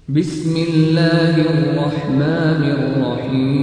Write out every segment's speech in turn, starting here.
بسم الله الرحمن الرحيم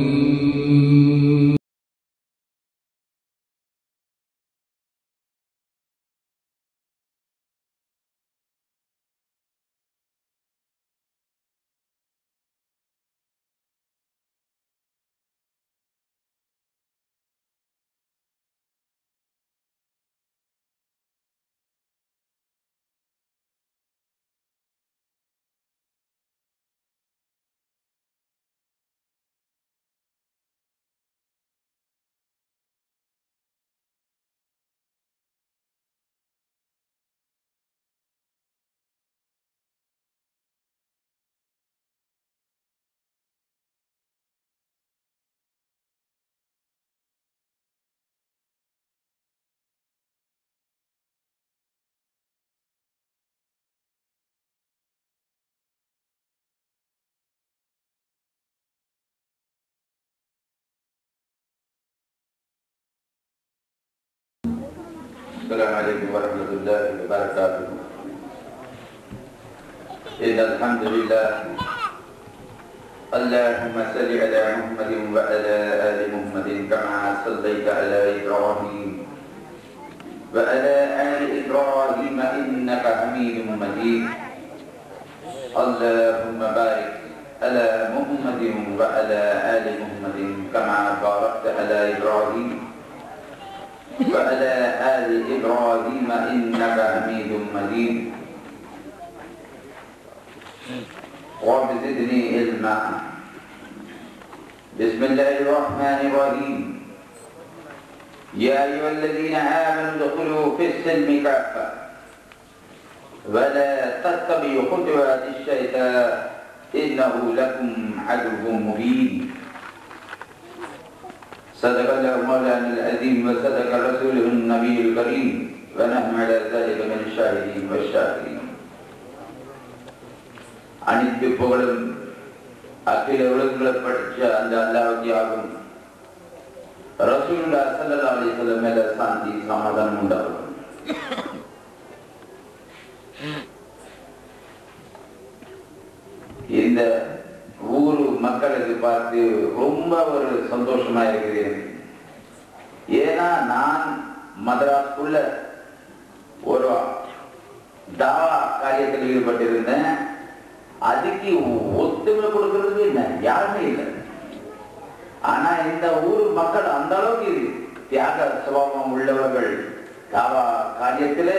السلام عليكم ورحمة الله وبركاته. إن الحمد لله اللهم صل على محمد وعلى آل محمد كما صليت على إبراهيم وعلى آل إبراهيم إنك حميد مجيد. اللهم بارك على محمد وعلى آل محمد كما باركت على إبراهيم وعلى آل إبراهيم إنك حميد مجيد. رب زدني علما. بسم الله الرحمن الرحيم. يا أيها الذين آمنوا ادخلوا في السلم كافة ولا تتبعوا خطوات الشيطان إنه لكم عدو مبين. صدق الله مولانا العظيم وصدق رسوله النبي الكريم ونحن على ذلك من الشاهدين والشاكرين. அனைத்து புகழும் அகில உலகங்களை படிச்ச அந்த அல்லாஹ்வுக்காகவும் ரசூலுல்லாஹி ஸல்லல்லாஹு அலைஹி வஸல்லம் மேல சாந்தி சமாதானம் உண்டாகும். இந்த ஊரு மக்களுக்கு பார்த்து ரொம்ப ஒரு சந்தோஷமா இருக்குது. ஏன்னா நான் மதராஸ்குள்ள ஒரு தாவா காரியத்தில் ஈடுபட்டிருந்தேன். அதுக்கு ஒத்துமை கொடுக்கறதுக்கு என்ன யாருமே இல்லை. ஆனா இந்த ஊர் மக்கள் அந்த அளவுக்கு தியாக சுபாவம் உள்ளவர்கள், தாவா காரியத்துல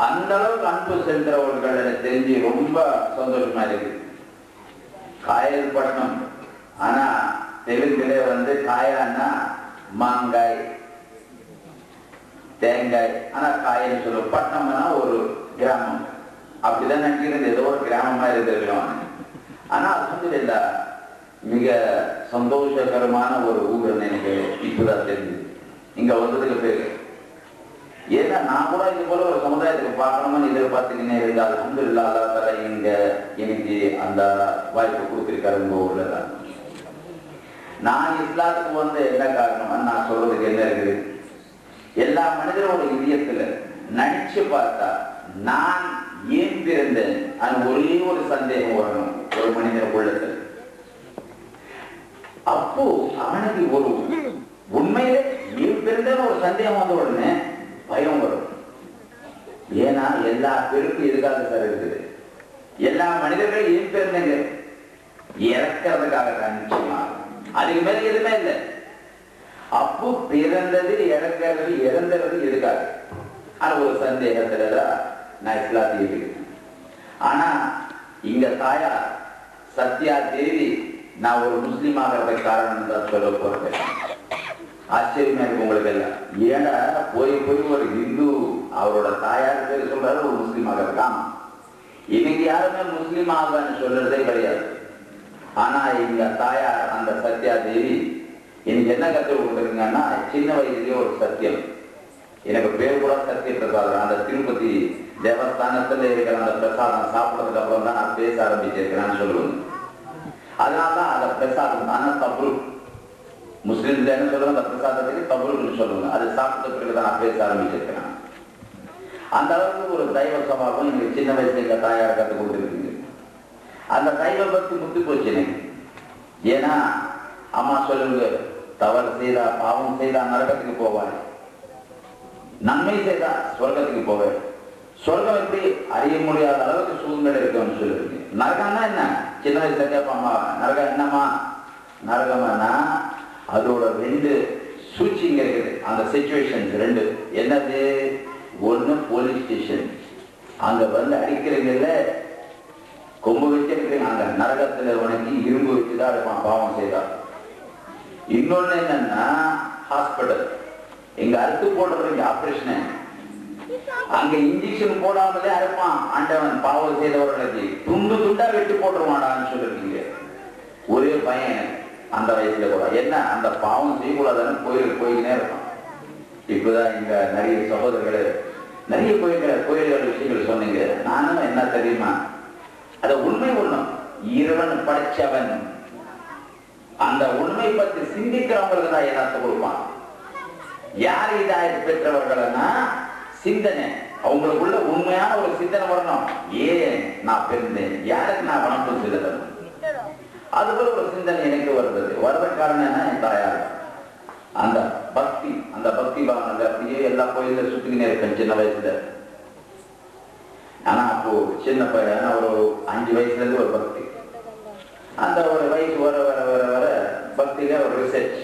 அந்த அளவுக்கு அன்பு செலுத்துறவர்கள் எனக்கு தெரிஞ்சு ரொம்ப சந்தோஷமா இருக்கு. காயல் பட்டணம், ஆனா தெலுங்குல காயான்னா மாங்காய் தேங்காய், ஆனா காயல் சொல்லுவோம். பட்டணம்னா ஒரு கிராமம், அப்படிதான் நினைக்கிறது. ஏதோ ஒரு கிராமமா இருந்திருக்கலாம். ஆனா அல்ஹம்துலில்லாஹ் மிக சந்தோஷகரமான ஒரு ஊர் எனக்கு இப்பதான் தெரிஞ்சு இங்க வந்ததுக்கு பேரு. ஏன்னா நான் கூட இது போல ஒரு சமுதாயத்துக்கு பார்க்கணும்னு எதிர்பார்த்துக்கினே இருந்தா அல்ஹம்துலில்லாஹ் அல்லாஹ் தஆலா இங்க எனக்கு அந்த வாய்ப்பு கொடுத்திருக்காரு. உங்க ஊர்ல தான் நான் இஸ்லாத்துக்கு வந்து என்ன காரணம் நான் சொல்றதுக்கு என்ன இருக்குது, எல்லா மனிதரோட இதயத்துல நினைச்சு பார்த்தா நான் ஏன் பிறந்தேன் அது ஒரே ஒரு சந்தேகம் வரணும் ஒரு மனிதன் உள்ளத்துல. அப்போ அவனுக்கு ஒரு உண்மையிலே ஏன் பிறந்தேன்னு ஒரு சந்தேகம் வந்த உடனே பயம் வரும். ஏன்னா எல்லா பேருக்கும் எதுக்காக சார் இருக்குது, எல்லா மனிதர்களும் ஏன் பிறந்தங்க இறக்கிறதுக்காக தான். நிச்சயமா அதுக்கு மேல எதுவுமே இல்லை. அப்போ பிறந்தது இறக்கிறது இறந்தது எதுக்காக அது ஒரு சந்தேகத்துலதான் நான் இஸ்லாத்தை இருக்கேன். ஆனா இங்க தாயார் சத்யா தேவி நான் ஒரு முஸ்லீம் ஆகிறதுக்கு காரணம் தான் சொல்ல போறேன். ஆச்சரியமா இருக்கு உங்களுக்கு எல்லாம். ஏன்னா போய் ஒரு இந்து அவரோட தாயார் பேர் சொல்றாரு ஒரு முஸ்லீம் ஆகிறதுக்காம. இன்னைக்கு யாருமே முஸ்லீம் ஆகுன்னு சொல்றதே கிடையாது. ஆனா எங்க தாயார் அந்த சத்யா தேவி எனக்கு என்ன கற்றுக் கொடுத்துருங்கன்னா, சின்ன வயசுலயே ஒரு சத்தியம், எனக்கு பேர் கூட சத்திய பிரசாதம். அந்த திருப்பதி தேவஸ்தானத்துல இருக்கிற அந்த பிரசாதம் சாப்பிட்டதுக்கு அப்புறம் தான் நான் பேச ஆரம்பிச்சிருக்கிறேன்னு சொல்லுவேன். அதனாலதான் அந்த பிரசாதம் ஆனா தபுரு முஸ்லிம்ல என்ன சொல்லுவாங்க, அந்த பிரசாதத்துக்கு தபுருன்னு சொல்லுவாங்க. அது சாப்பிட்ட பிறகுதான் நான் பேச ஆரம்பிச்சிருக்கிறேன். அந்த அளவுக்கு ஒரு தெய்வ சபாவம் எனக்கு சின்ன வயசுல எங்க தாயார் கற்றுக் கொடுத்துருக்குங்க. அந்த தெய்வ பக்தி முத்து போச்சு எனக்கு. ஏன்னா அம்மா சொல்லுங்க, தவறு செய்தா பாவம் செய்தா நரகத்துக்கு போவார், நன்மை செய்தா சொர்க்கத்துக்கு போவார். சொர்க்கம் எப்படி அறிய முடியாத அளவுக்கு சூழ்நிலை இருக்குன்னு சொல்லிருக்கு. நரகம்னா என்ன? சின்ன வயசுல கேட்பாமா நரகம் என்னமா? நரகம்னா அதோட 2 சூழ்ச்சிங்க இருக்குது. அந்த சிச்சுவேஷன் 2 என்னது? ஒண்ணு போலீஸ் ஸ்டேஷன், அங்க வந்து அடிக்கிறீங்கல்ல, கொம்பு வச்சிருக்கிறீங்க, அங்க நரகத்துல உனக்கு இரும்பு வச்சுதான் இருப்பான் பாவம் செய்தா. இன்னொன்னு என்னன்னா ஹாஸ்பிட்டல், இங்க அறுத்து போடுறதுக்கு ஆபரேஷன், அங்க இன்ஜெக்ஷன் போடாமலே அறுப்பான் ஆண்டவன் பாவம் செய்தவர்களுக்கு, துண்டு துண்டா வெட்டி போட்டுருவாடான்னு சொல்லிருக்கீங்க. ஒரே பையன் அந்த வயசுல கூட என்ன அந்த பாவம் செய்யக்கூடாதுன்னு கோயிலுக்கு போய்கினே இருப்பான். இப்பதான் இங்க நிறைய சகோதரர்கள் நிறைய கோயில்கள் விஷயங்கள் சொன்னீங்க. நானும் என்ன தெரியுமா, அத உண்மை ஒண்ணும், இறைவன் படைச்சவன் அந்த உண்மை பற்றி சிந்திக்கிறவங்களுக்கு தான் இதாயத்தை கொடுப்பான். யார் இதாயத்தை பெற்றவர்கள்னா சிந்தனை, அவங்களுக்குள்ள உண்மையான ஒரு சிந்தனை வரணும். ஏன் நான் பிறந்தேன், யாருக்கு நான் வணக்கம் செலுத்தணும், அதுபோல ஒரு சிந்தனை எனக்கு வருது. வர்ற காரணம் என்ன? என் தாயார் அந்த பக்தி, அந்த பக்தி பாவனை அப்படியே எல்லா கோயில சுத்தினே இருப்பேன் சின்ன வயசுல. ஆனா அப்போ சின்ன பையன் ஒரு 5 வயசுல இருந்து ஒரு பக்தி. அந்த ஒரு வயசு வர வர வர வர பக்தியில ஒரு ரிசர்ச்,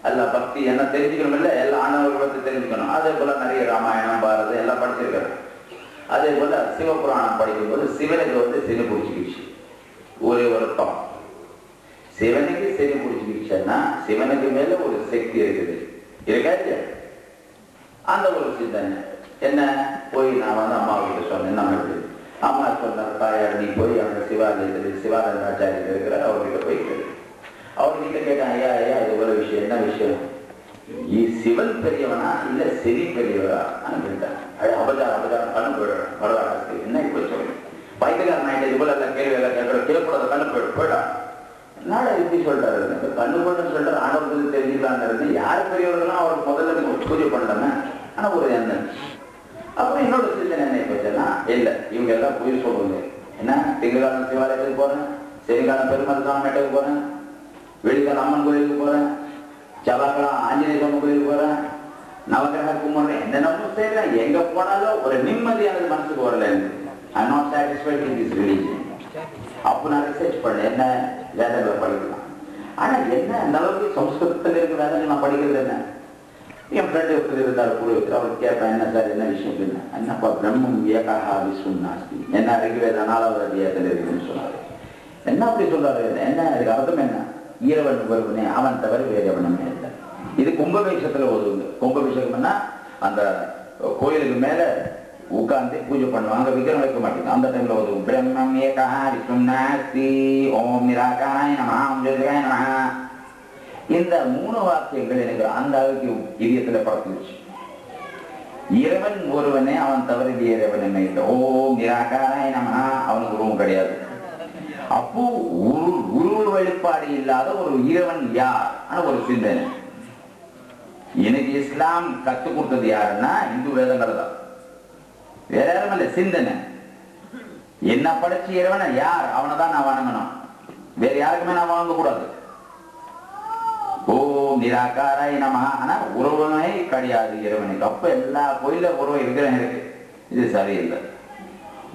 அல்ல பக்தி என்ன தெரிஞ்சுக்கணும் இல்ல, எல்லா ஆணவர்களை பத்தி தெரிஞ்சுக்கணும். அதே போல நிறைய ராமாயணம் பாரதம் எல்லாம் படிச்சிருக்காரு. அதே போல சிவபுராணம் படிக்கும் போது சிவனுக்கு வந்து சிறு பிடிச்சிக்கிச்சு. ஒரே ஒரு டம் சிவனுக்கு சிறு பிடிச்சிக்கிச்சுன்னா சிவனுக்கு மேல ஒரு சக்தி இருக்குது, இருக்காச்சு. அந்த ஒரு சிந்தனை என்ன, போய் நான் வந்து அம்மாவுக்கு சொன்னேன். நம்ம அம்மா சொன்னார், தாயார் நீ போய் அந்த சிவாலயத்தில் சிவாலயாச்சாரியர் இருக்கிற அவர்கிட்ட போய் கேளு. அவர்கிட்ட கேட்டான், ஐயா ஐயா இது ஒரு விஷயம், என்ன விஷயம்? சிவன் பெரியவனா இல்ல சரி பெரியவரா கேட்டான். அபச்சாரம் கண்ணு போயிடுறேன் வரலாறு என்ன இப்ப சொல்லு பைத்தியக்காரன் ஆயிட்டு இது போல எல்லாம் கேள்வி எல்லாம் கேட்கற கேட்கக்கூடாத கண்ணு போயிடான். என்னடா இப்படி சொல்றாரு, கண்ணு போயிட்டு சொல்றாரு. ஆனவர்களுக்கு தெரிஞ்சுக்கலாங்கிறது யார் பெரியவர்களும் அவருக்கு முதல்ல பூஜை பண்ணலாமே. ஆனா ஒரு எண்ணம். அப்புறம் என்னோட சிந்தனை என்ன போச்சுன்னா, இல்ல இவங்க எல்லாம் பூஜை சொல்லுங்க. என்ன திங்கக்காலம் சிவாலயத்துக்கு போறேன், சனிக்காலம் பெருமாள் சாமிட்டுக்கு போறேன், வெள்ளிக்காலம் அம்மன் கோயிலுக்கு போறேன், செவ்வாய்க்கிழமை ஆஞ்சநேய சுவாமி கோயிலுக்கு போறேன், நவகிரக கும்பிடுறேன், என்னென்னமோ செய்யறேன். எங்க போனாலும் ஒரு நிம்மதியானது மனசுக்கு வரல. I not satisfied with this religion. அப்போ நான் ரிசர்ச் பண்ணேன், என்ன வேதங்களை படிக்கலாம். ஆனா என்ன அந்த அளவுக்கு சம்ஸ்கிருதத்தில் இருக்க வேதங்களை நான் படிக்கிறது என்ன. என் ஃப்ரெண்டு ஒருத்தர் இருந்தார் குரு, அவர் கேட்பேன், என்ன சார் என்ன விஷயம்? என்னப்பா பிரம்மம் ஏகாஹா விஸ்வம் நாஸ்தி, என்ன ரிக்வேத 4வது அத்தியாயத்தில் இருக்குன்னு சொன்னாரு. என்ன அப்படி சொல்றாரு? என்ன அதுக்கு அர்த்தம் என்ன? ஈரவன் ஒருவனே, அவன் தவிர வேறு எவனுமே இல்லை. இது கும்பாபிஷேகத்துல ஓதுங்க. கும்பாபிஷேகம்னா அந்த கோயிலுக்கு மேல உட்கார்ந்து பூஜை பண்ணுவாங்க, விக்கிரம் வைக்க மாட்டேங்க. அந்த டைம்ல ஓதுவோம், பிரம்மம் ஏகாஹா விஸ்வம் நாஸ்தி, ஓம் நிராகாராய நமஹ, ஓம் ஜோதிகாய நமஹ. இந்த 3 வாக்கியங்கள் எனக்கு அந்த அளவுக்கு இதயத்துல பழக்கிடுச்சு. இறைவன் ஒருவனே, அவன் தவிர இறைவன் என்ன இல்லை. ஓம் நிராகாராய நமஹ, அவனுக்கு உருவம் கிடையாது. அப்போ உருவ வழிபாடு இல்லாத ஒரு இறைவன் யார்? ஆனா ஒரு சிந்தனை. எனக்கு இஸ்லாம் கற்றுக் கொடுத்தது யாருன்னா இந்து வேதங்கள் தான், வேற யாரும் இல்ல. சிந்தனை என்ன படைச்சு இறைவனை யார், அவனை தான் நான் வணங்கணும், வேற யாருக்குமே நான் வணங்க கூடாது. ஓம் நிராகாராய நமஹ, ஆனா உருவமே கிடையாது இறைவனுக்கு. அப்ப எல்லா கோயில உருவம் இருக்கிறேன் இருக்கு, இது சரியில்லை.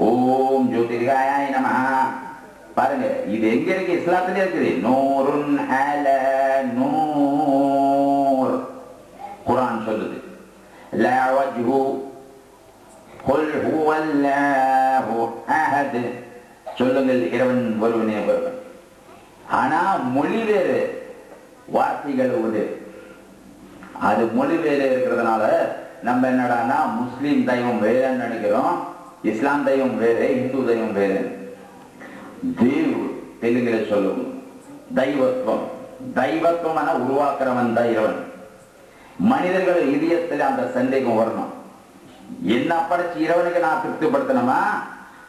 ஓம் ஜோதிர்காய நமஹ, பாருங்க இது எங்க இருக்கு? இஸ்லாத்திலே இருக்குது. நூருன் அல நூர், குர்ஆன் சொல்லுது. லா வஜ்ஹு குல் ஹுவல்லாஹு அஹத், சொல்லுங்கள் இறைவன் ஒருவனே ஒருவன். ஆனா மொழி வேறு, வார்த்தைகள் உண்டு. அது மொழி வேறு இருக்கிறதுனால நம்ம என்னடான்னா முஸ்லீம் தெய்வம் வேறன்னு நினைக்கிறோம், இஸ்லாம் தெய்வம் வேறு, இந்து தெய்வம் வேறு. தேவ் தெலுங்குல சொல்லுவோம் தெய்வத்துவம். தெய்வத்துவம் ஆனா உருவாக்குறவன் தான் இறைவன். மனிதர்கள் இதயத்தில் அந்த சந்தேகம் வரணும், என்ன படிச்சு இறைவனுக்கு நான் திருப்திப்படுத்தணுமா,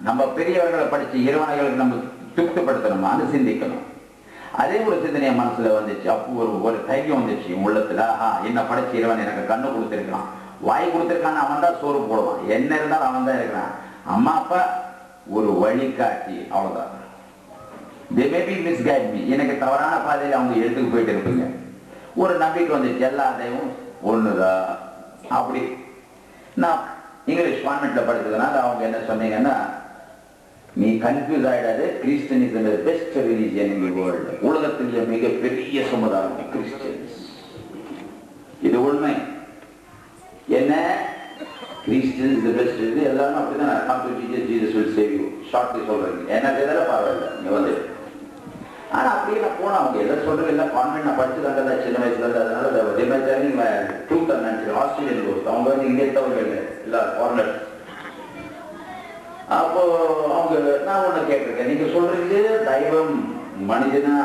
நம்ம பெரியவர்களை படிச்சு இறைவனைகளுக்கு நம்ம திருப்திப்படுத்தணுமான்னு சிந்திக்கணும். அதே ஒரு சிந்தனைய மனசுல வந்துச்சு. அப்போ ஒரு தைரியம் வந்துச்சு உள்ளத்துல, என்ன படைச்சு இறைவன் எனக்கு கண்ணு கொடுத்திருக்கான், வாய் கொடுத்திருக்கான்னு அவன் தான் சோறு போடுவான், என்ன இருந்தாலும் அவன் தான் இருக்கிறான். அம்மா அப்பா ஒரு வழிகாட்டி, அவ்வளவுதான். they may be misguide me. எனக்கு தவறான பாதையில் அவங்க எடுத்துக்கு போயிட்டு இருப்பீங்க. ஒரு நம்பிக்கை வந்துச்சு, எல்லா தெய்வம் ஒண்ணுதான் அப்படி. நான் இங்கிலீஷ் கான்வென்ட்ல படிச்சதுனால அவங்க என்ன சொன்னீங்கன்னா, நீ கன்ஃபியூஸ் ஆயிடாது, Christianism is best religion in the world. உலகத்திலேயே மிகப்பெரிய சமுதாயம் கிறிஸ்டியன்ஸ். இது உண்மை. என்ன கிறிஸ்டியன் இஸ் தி பெஸ்ட். இது எல்லாரும் அப்படிதான். Come to Jesus, Jesus will save you. Shortly சொல்றீங்க. என்ன செய்தாலும் பரவாயில்ல, நீ வந்து. ஆனா அப்படியே நான் போனா அவங்க எல்லாம் சொல்றது எல்லாம் கான்வென்ட் நான் படிச்சுதாங்க சின்ன வயசுல இருந்து. அதனால ட்ரூத் நினைச்சு ஆஸ்திரேலியன் கோர்ஸ் அவங்க வந்து இங்கே தவிர இல்ல ஃபாரினர். அப்போ அவங்க நான் ஒண்ணு கேட்டிருக்கேன், நீங்க சொல்றீங்க தெய்வம் மனிதனா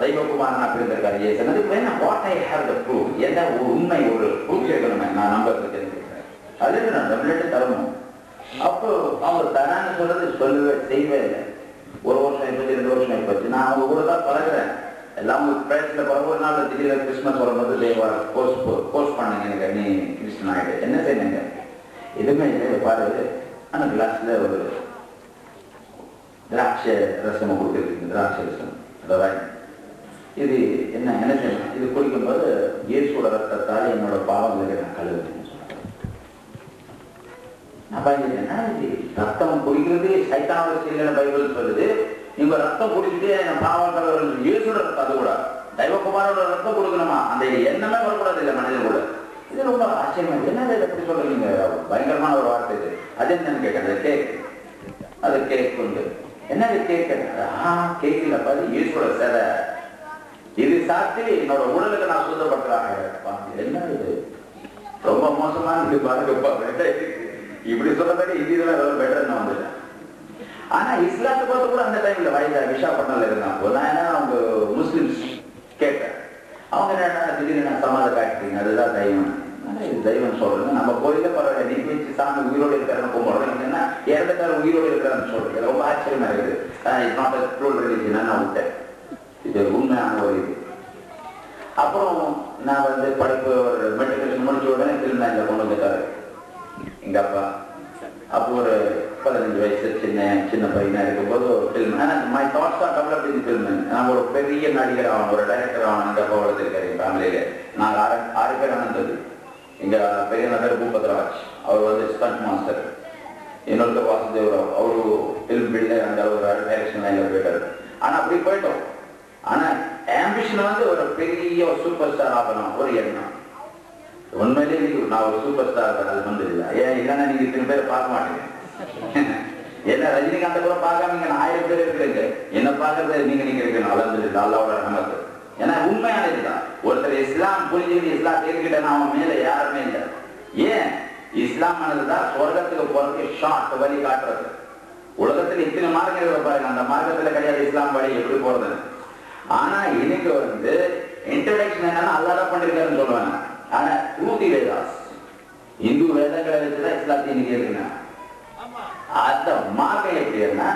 தெய்வகுமாரன் அப்படி இருந்திருக்காரு ஏசன், அதுக்கு வேணா what I have the proof. என்ன ஒரு உண்மை ஒரு ப்ரூஃப் கேட்கணுமே நான் நம்புறதுக்கு. அது நான் தமிழ்நாட்டு தரணும். அப்போ அவங்க தரான்னு சொல்றது சொல்லவே செய்வே இல்லை. ஒரு வருஷம் ஆயிப்போச்சு, 2 வருஷம் ஆயிப்போச்சு. நான் அவங்க கூட தான் பழகிறேன். எல்லாம் பிரேஸ்ல பரவ ஒரு நாள் திடீர்னு கிறிஸ்மஸ் வரும்போது போஸ்ட் பண்ணுங்க, எனக்கு நீ கிறிஸ்டின் ஆகிடு. என்ன செய்யுங்க எதுவுமே இல்லை பாரு. ஆனா கிளாஸ்ல ஒரு திராட்சை ரசம் கொடுத்துருக்கீங்க, திராட்சை ரசம். அதான் இது என்ன என்ன செய்யணும், இது குடிக்கும்போது இயேசுவோட ரத்தத்தால் என்னோட பாவங்களுக்கு நான் கழுவுறேன். அப்ப என்ன ரத்தம் குடிக்கிறது சைத்தானோட செய்யல பைபிள் சொல்லுது. நீங்க ரத்தம் குடிச்சுட்டு பாவம் கழுவுறது இயேசுவோட ரத்தம். அது கூட தெய்வகுமாரோட ரத்தம் கொடுக்கணுமா, அந்த எண்ணமே வரக்கூடாது இல்லை மனிதன் கூட. இது ரொம்ப ஆச்சரியமா என்ன எப்படி சொல்றீங்க, பயங்கரமான ஒரு வார்த்தை இது. அது என்னன்னு கேட்கறது கேக். அது கேக் உண்டு. என்னது கேக்? கேக் இல்லப்பா, அது இயேசுவோட சேவை. இது சாப்பிட்டு என்னோட உடலுக்கு நான் சுத்தப்படுத்துறாங்க. என்ன இது ரொம்ப மோசமான இது பாருங்கப்பா. இப்படி சொல்றதாடி இந்தியில பெட்டர் நான் வந்துட்டேன். ஆனா இஸ்லாத்தை பார்த்து கூட அந்த டைம்ல வயதா விசாகப்பட்டினம்ல இருந்தாங்க. நான் என்ன அவங்க முஸ்லிம்ஸ் கேட்டேன். அவங்க என்ன திடீர்னு சமாத காட்டுறீங்க, அதுதான் தெய்வம். இது தெய்வம் சொல்றேன். நம்ம கோயில பரவாயில்ல, நீ வச்சு சாமி உயிரோடு இருக்கிறன்னு கும்பிடுறோம். என்னன்னா இறந்துக்கார உயிரோடு இருக்கிறான்னு சொல்றது ரொம்ப ஆச்சரியமா இருக்குது. It's not a true religion நான் விட்டேன். இது உண்மையான ஒரு இது. அப்புறம் நான் வந்து படிப்பு ஒரு மெட்ரிகுலேஷன் முடிச்ச உடனே திரும்ப இந்த கொண்டு வந்துட்டாரு எங்க அப்பா. அப்போ ஒரு 15 வயசு சின்ன பையனா இருக்கும்போது ஒரு film. My thoughts are developed in film. நான் ஒரு பெரிய நடிகர் ஆகணும், ஒரு டைரக்டர் ஆகணும். எங்க அப்பா வளர்த்துருக்காரு என் ஃபேமிலியில. நாங்கள் 6 பேர் ஆனந்தது. எங்க பெரிய நகர் பூபத்ராஜ், அவர் வந்து ஸ்டண்ட் மாஸ்டர். இன்னொருத்தர் வாசுதேவ் ராவ், அவரு ஃபில்ம் பில்டர், அந்த ஒரு டைரக்ஷன் லைன்ல போயிட்டாரு. ஆனா அப்படி போயிட்டோம். ஆனா ஆம்பிஷன் வந்து ஒரு பெரிய சூப்பர் ஸ்டார் ஆகணும் ஒரு எண்ணம். உண்மையிலேயே நான் ஒரு சூப்பர் ஸ்டார் அது வந்து இல்லை. ஏன் இல்லைன்னா நீங்க இத்தனை பேரை பார்க்க மாட்டீங்க. என்ன ரஜினிகாந்த கூட பார்க்காம 1000 பேர் இருக்கிறீங்க. என்ன பார்க்கறது நீங்க இருக்கணும். அலந்து அல்லாவோட நமக்கு. ஏன்னா உண்மையான இதுதான். ஒருத்தர் இஸ்லாம் புரிஞ்சுக்கிட்டு இஸ்லாம் தெரிஞ்சுக்கிட்டேன்னா அவன் மேல யாருமே இல்லை. ஏன் இஸ்லாம் ஆனதுதான் சொர்க்கத்துக்கு போறதுக்கு ஷார்ட் வழி காட்டுறது. உலகத்துல இத்தனை மார்க்கங்கள் பாருங்க, அந்த மார்க்கத்துல கிடையாது இஸ்லாம் வழி எப்படி போறது. ஆனா இன்னைக்கு வந்து இன்ட்ரடக்ஷன் என்னன்னா அல்லாதான் பண்ணிருக்காருன்னு சொல்லுவாங்க. ஆனா த்ரூ தி வேதாஸ், இந்து வேதங்களை வச்சுதான் இஸ்லாத்தை இன்னைக்கு இருக்குங்க. அந்த மார்க்கம் எப்படின்னா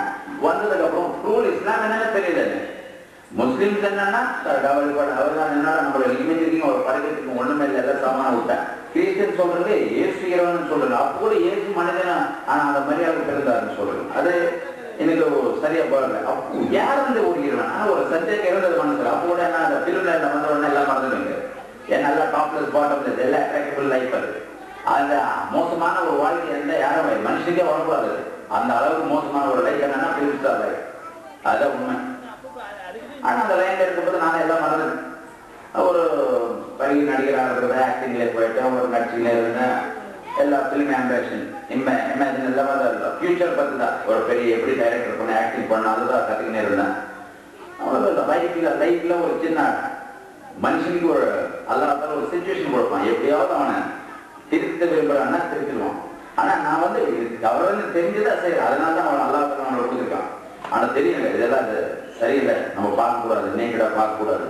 வந்ததுக்கு அப்புறம் ட்ரூல் இஸ்லாம் என்னன்னு தெரியல. முஸ்லிம்ஸ் என்னன்னா அவர்தான் என்ன நம்மளோட இமேஜிங் ஒரு பழக்கத்துக்கு ஒண்ணுமே இல்லை, எல்லாம் சமான விட்டேன். கிறிஸ்டியன் சொல்றது ஏசு இறைவன் சொல்றது. அப்போ கூட ஏசு மனிதனா ஆனா அந்த மரியாதை பிறந்தாருன்னு சொல்றது. அது எனக்கு சரியா போகல. அப்போ யார் வந்து ஒரு இறைவன்? ஆனா ஒரு சத்தியக்கு இருந்தது மனசுல. அப்போ கூட என்ன அந்த பிலிம்ல வந்த உடனே எல்லாம் மறந்துடுங்க. ஏன்னா நல்லா டாப்லெஸ் பாட்டம்லெஸ் எல்லாம் அட்ராக்டபிள் லைஃப். அது அந்த மோசமான ஒரு வாழ்க்கை எந்த யாரும் மனுஷனுக்கே வரக்கூடாது. அந்த அளவுக்கு மோசமான ஒரு லைஃப் என்னன்னா பிலிம்ஸ் தான் லைஃப். அதுதான் உண்மை. ஆனா அந்த லைன்ல இருக்கும்போது நான் எல்லாம் மறந்துட்டேன். ஒரு பழகி நடிகராக இருக்கிறது, ஆக்டிங்ல போயிட்டேன், ஒரு நடிச்சில இருந்தேன். எல்லா பிலிம் ஆம்பிஷன் இமேஜின் எல்லாமே தான் இருக்கும். ஃபியூச்சர் பத்தி தான் ஒரு பெரிய எப்படி டைரக்டர் பண்ண ஆக்டிங் பண்ண அதுதான் கற்றுக்கினே இருந்தேன். லைஃப்ல ஒரு சின்ன மனுஷனுக்கு ஒரு அல்லாத ஒரு சிச்சுவேஷன் கொடுப்பான். எப்படியாவது அவனை திருத்த விரும்புறான்னா திருத்திடுவான். ஆனா நான் வந்து அவர் வந்து தெரிஞ்சுதான் சரி, அதனால தான் அவன் அல்லாத அவனை கொடுத்துருக்கான். ஆனா தெரியல இதெல்லாம் அது சரியில்லை, நம்ம பார்க்கக்கூடாது, நேக்கடா பார்க்கக்கூடாது,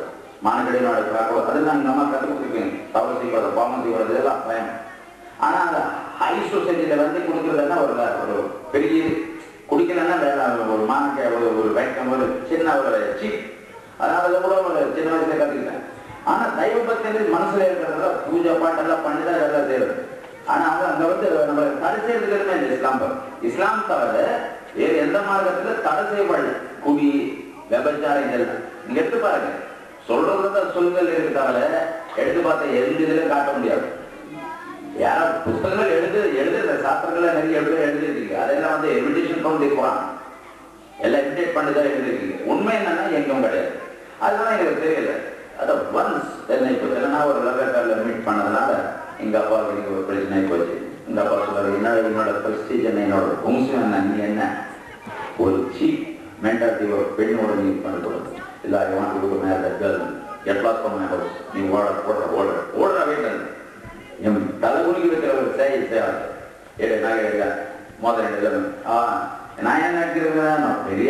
மானக்கடையில் பார்க்கக்கூடாது. அதெல்லாம் எங்க அம்மா கற்றுக் கொடுத்துருக்கேன். தவறு செய்வது, பாவம் செய்வது இதெல்லாம் பயம். ஆனா அந்த ஹை சொசைட்டில வந்து கொடுக்குறதுன்னா ஒரு பெரிய குடிக்கலன்னா வேலை ஒரு மானக்கை ஒரு வைக்கம் ஒரு சின்ன ஒரு சீப். அதனால கூட ஒரு சின்ன வயசுல கற்றுக்கிட்டேன். ஆனா தெய்வ பக்தி மனசுல இருக்கிறத பூஜை பாட்டெல்லாம் பண்ணிதான் எல்லாம் செய்யறது. ஆனா அங்க வந்து நம்ம தடை செய்யறதுக்கு இந்த இஸ்லாம் தவிர வேறு எந்த மார்க்கத்துல தடை செய்யப்படல. குடி விபச்சாரம் இதெல்லாம் நீங்க எடுத்து பாருங்க. சொல்றதுல சொல்கள் இருக்கிறதால எடுத்து பார்த்தா எந்த இதுல காட்ட முடியாது. யாரும் புத்தகங்கள் எழுதுற சாஸ்திரங்களை நிறைய எழுதிருக்கீங்க. அதெல்லாம் வந்து இன்விடேஷன் கவுண்ட் இருப்பான், எல்லாம் இன்விடேட் பண்ணிதான் எழுதிருக்கீங்க. உண்மை என்னன்னா எங்கும் கிடையாது. அதனால எனக்கு தெரியல. அத ஒன்ஸ் என்ன இப்போ நான் ஒரு லெவல் மீட் பண்ணதுனால எங்க அப்பாவுக்கு ஒரு பிரச்சனை போச்சு. எங்க அப்பா சொல்றாரு, என்னோட பிரஸ்டீஜ் என்ன, என்னோட வம்சம் என்ன, நீ என்ன ஒரு சீப் மென்டாலிட்டி ஒரு பெண்ணோட நீ பண்ணக்கூடாது. இல்லை I want to marriage that girl, get lost from my house, நீ ஓடுற வீட்டில் என் தலைகுலிக்கு வைக்கிற ஒரு செய்யாது. ஏழு நாங்கள் இல்லை மோதிரம் நான் என்ன நினைக்கிறேன், பெரிய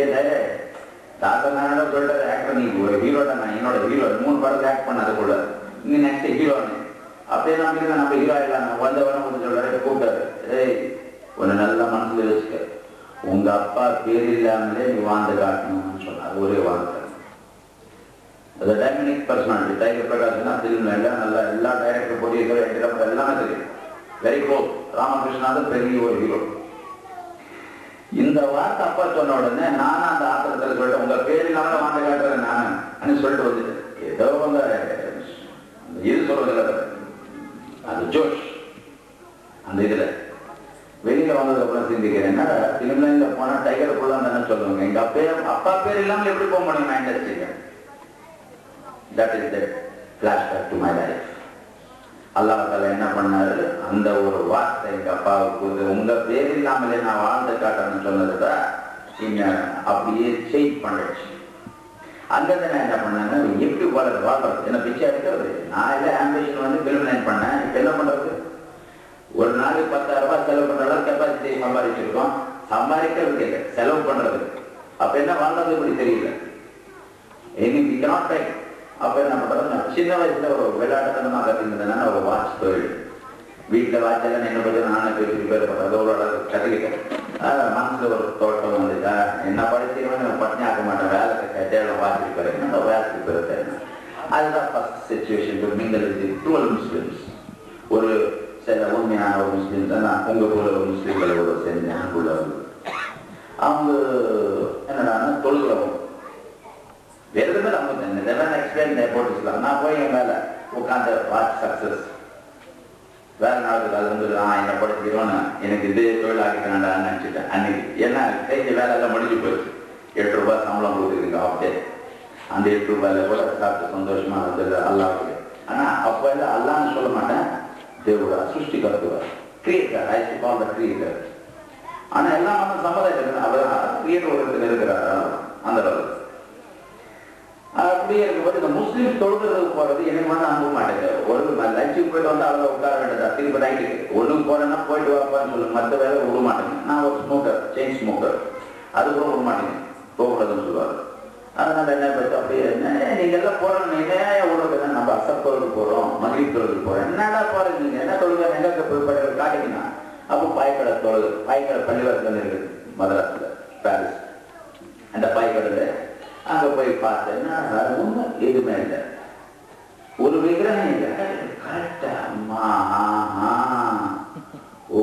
தாத்தனாரோட சொல்ற ஆக்டர், நீ ஒரு ஹீரோட, நான் என்னோட ஹீரோ 3 படத்துல ஆக்ட் பண்ண, அது கூட நீ நெக்ஸ்ட் ஹீரோன்னு அப்படியே நம்ம ஹீரோ ஆயிடலாம். வந்தவன கொஞ்சம் சொல்றாரு, கூப்பிட்டாரு, ஏய் ஒன்னு நல்ல மனசுல வச்சுக்க, உங்க அப்பா பேர் இல்லாமலே நீ வாழ்ந்து காட்டணும்னு சொன்னார். ஒரே வார்த்தை. அது டைனமிக் பர்சனாலிட்டி. டைகர் பிரகாஷ்னா தெரியும், எல்லாம் நல்லா எல்லா டைரக்டர் போட்டியிருக்கிற என்கிட்ட எல்லாமே தெரியும். Very close. ராமகிருஷ்ணாவது பெரிய ஒரு ஹீரோ. இந்த வார்த்தை அப்பா சொன்ன உடனே நானும் அந்த ஆத்திரத்தில் சொல்லிட்டேன், உங்க பேர் இல்லாம வாழ்ந்து காட்டுறேன் நான் சொல்லிட்டு வந்துட்டேன். ஏதோ உங்க இது சொல்றது அது ஜோஷ். அந்த இதுல வெளியில வந்ததுக்கு அப்புறம் சிந்திக்கிறேன், பிலிம்ல போனா டைகர் ஃபுல்லா தானே சொல்லுவாங்க. எங்க அப்பா பேர் இல்லாமல் எப்படி போக முடியும் நான் இண்டஸ்ட்ரியில? That is the flashback to my life. அல்லாஹ் தஆலா என்ன பண்ணாரு, அந்த ஒரு வார்த்தை எங்க அப்பாவுக்கு உங்க பேர் இல்லாமலே நான் வாழ்ந்து காட்டணும்னு சொன்னதுதான் அப்படியே சேஞ்ச் பண்ணிடுச்சு. அங்கிருந்து நான் என்ன பண்ணேன்னா, எப்படி வாழ்றது என்ன பிச்சை எடுக்கிறது. நான் இல்லை ஆம்பிஷன் வந்து பிலிம் லைன் பண்ணேன். இப்ப என்ன பண்றது, ஒரு நாளைக்கு 10,000 ரூபாய் செலவு பண்ற அளவுக்கு கெப்பாசிட்டி சம்பாதிச்சிருக்கோம். சம்பாதிக்கிறது இல்லை, செலவு பண்றது. அப்ப என்ன வாழ்றது இப்படி தெரியல. அப்ப என்ன பண்றது, சின்ன வயசுல ஒரு விளையாட்டுத்தனமா கற்றுக்கிட்டதுன்னா ஒரு வாட்ச் தொழில். வீட்டுல வாட்செல்லாம் என்ன கொஞ்சம் நானே போய் ப்ரிப்பேர் பண்றது ஒரு கற்றுக்கிட்டேன். மனசுல ஒரு தோட்டம் வந்துட்டா என்ன படிச்சிருவேன், பட்னி ஆக்க மாட்டேன், வேலை தேவை வாட்ச் ப்ரிப்பேர் பண்ணேன், வேலை ப்ரிப்பேர் பண்ணேன். அதுதான் ஃபர்ஸ்ட் சிச்சுவேஷன். நீங்கள் ட்ரூவல் முஸ்லிம்ஸ், ஒரு சில உண்மையான ஒரு முஸ்லீம்ஸ் தான் நான் உங்க போல ஒரு முஸ்லீம்களோட சேர்ந்தேன். அங்குள்ள அவங்க என்னடா தொழுகிறவங்க வேறு எதுவுமே அவங்க எக்ஸ்பிளைன் போட்டுக்கலாம். நான் போய் என் வேலை உட்காந்து வாட்ச் சக்சஸ் வேலை நாளுக்கு அது வந்து நான் என்ன படிச்சிருவோன்னு எனக்கு இதே தொழில் ஆகிட்டேன்டா நினச்சிட்டேன். அன்னைக்கு என்ன செஞ்ச வேலை எல்லாம் முடிஞ்சு போயிடுச்சு. 8 ரூபாய் சம்பளம் கொடுக்குறீங்க அப்படியே. அந்த 8 ரூபாயில கூட சாப்பிட்டு சந்தோஷமா இருந்தது அல்லாவுக்கு. ஆனா அப்ப எல்லாம் அல்லான்னு சொல்ல மாட்டேன், தேவடா சிருஷ்டி கருத்துவார், creator. I should call the creator. ஆனா எல்லாம் வந்து சம்மதம் அவர் கிரியேட்டர் ஒருத்தர் இருக்கிறார் அந்த அளவுக்கு. அப்படியே இருக்கும்போது இந்த முஸ்லீம் தொழுகிறதுக்கு போறது எனக்கு வந்து அனுப்ப மாட்டேங்குது. ஒரு லஞ்சுக்கு போயிட்டு வந்து அவங்க உட்கார வேண்டியதா, திருப்பி நைட்டுக்கு ஒண்ணுக்கு போறேன்னா போயிட்டு வாப்பான்னு சொல்லுங்க, மற்ற வேலை விட மாட்டேங்க. நான் ஒரு ஸ்மோக்கர், செயின் ஸ்மோக்கர், அது கூட விட மாட்டேங்க, போகக்கூடாதுன்னு சொல்லுவாரு. அதனால என்ன பற்றி அப்படியே நீங்க எல்லாம் போறோம், என்ன உடம்பு நம்ம அசர் தொழிலுக்கு போறோம், மகிழ் தொழிலுக்கு போறோம், என்னடா போறீங்க நீங்க என்ன தொழுக எங்க போய் காட்டிங்கன்னா அப்போ பாய்க்கடை தொழுது, பாய்க்கடை பள்ளிவாசல் இருக்குது மதராஸ்ல பாரிஸ். அந்த பாய்க்கடையில அங்க போய் பார்த்தேன்னா எதுவுமே இல்லை, ஒரு விக்கிரகம் இல்லை. கரெக்டா அம்மா ஓ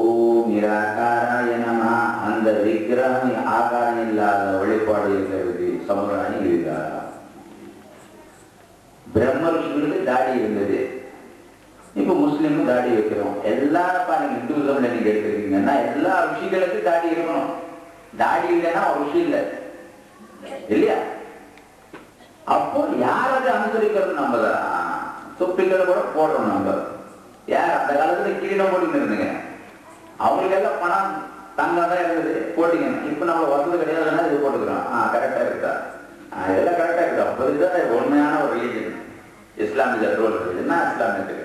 நிராகாராய நம, அந்த விக்கிரகம் ஆகாரம் இல்லாத வழிபாடு இருக்கிறது சமுதாயம் இருக்கா? பிரம்ம ரிஷிகளுக்கு தாடி இருந்தது, இப்ப முஸ்லீமும் தாடி வைக்கிறோம். எல்லாரும் பாருங்க, இந்துசம்ல நீங்க எடுத்துருக்கீங்கன்னா எல்லா ருஷிகளுக்கு தாடி இருக்கணும். தாடி இல்லைன்னா ஒரு ருஷி இல்லை இல்லையா? அப்போ யாராவது அனுசரிக்கிறது நம்ம தான். தொப்பிகளை கூட போடுறோம் நம்ம. யார் அந்த காலத்துல கிரீடம் போட்டுன்னு இருந்துங்க, அவங்களுக்கு எல்லாம் பணம் தங்கம் தான் இருந்தது போட்டீங்க. இப்ப நம்ம வசதி கிடையாதுன்னா இது போட்டுக்கிறோம். கரெக்டா இருக்கா? இதெல்லாம் கரெக்டா இருக்கா? அப்போதான் உண்மையான ஒரு ரிலீஜன். இஸ்லாமிய ரோல் என்ன இஸ்லாமிய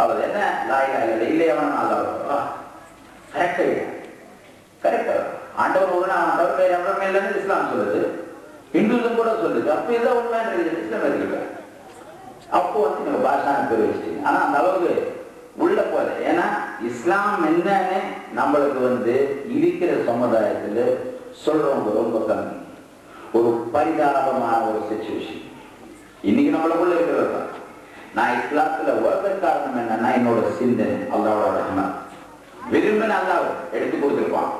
அவர் என்ன லாயிலா இல்லை இல்லையவன் அல்லா கரெக்டா கரெக்டா ஆண்டவர் ஒரு ஆண்டவர் பேர் எவ்வளவு இல்லைன்னு இஸ்லாம் சொல்லுது, இந்துசம் கூட சொல்லுது. அப்ப இதான் உண்மையான ரிலீஜன் இஸ்லாம் இருக்கு. அப்போ வந்து நீங்க பாஷான பேர் வச்சுட்டீங்க. ஆனா அந்த அளவுக்கு உள்ள போல. ஏன்னா இஸ்லாம் என்னன்னு நம்மளுக்கு வந்து இருக்கிற சமுதாயத்துல சொல்றவங்க ரொம்ப கம்மி. ஒரு பரிதாபமான ஒரு சிச்சுவேஷன் இன்னைக்கு நம்மளுக்குள்ள இருக்கிறது தான். நான் இஸ்லாத்துல வருவதற்கு காரணம் என்னன்னா என்னோட சிந்தனை அல்லாஹ்வோட ரஹ்மத். விரும்பின அல்லாஹ் எடுத்து கொடுத்துருப்பான்.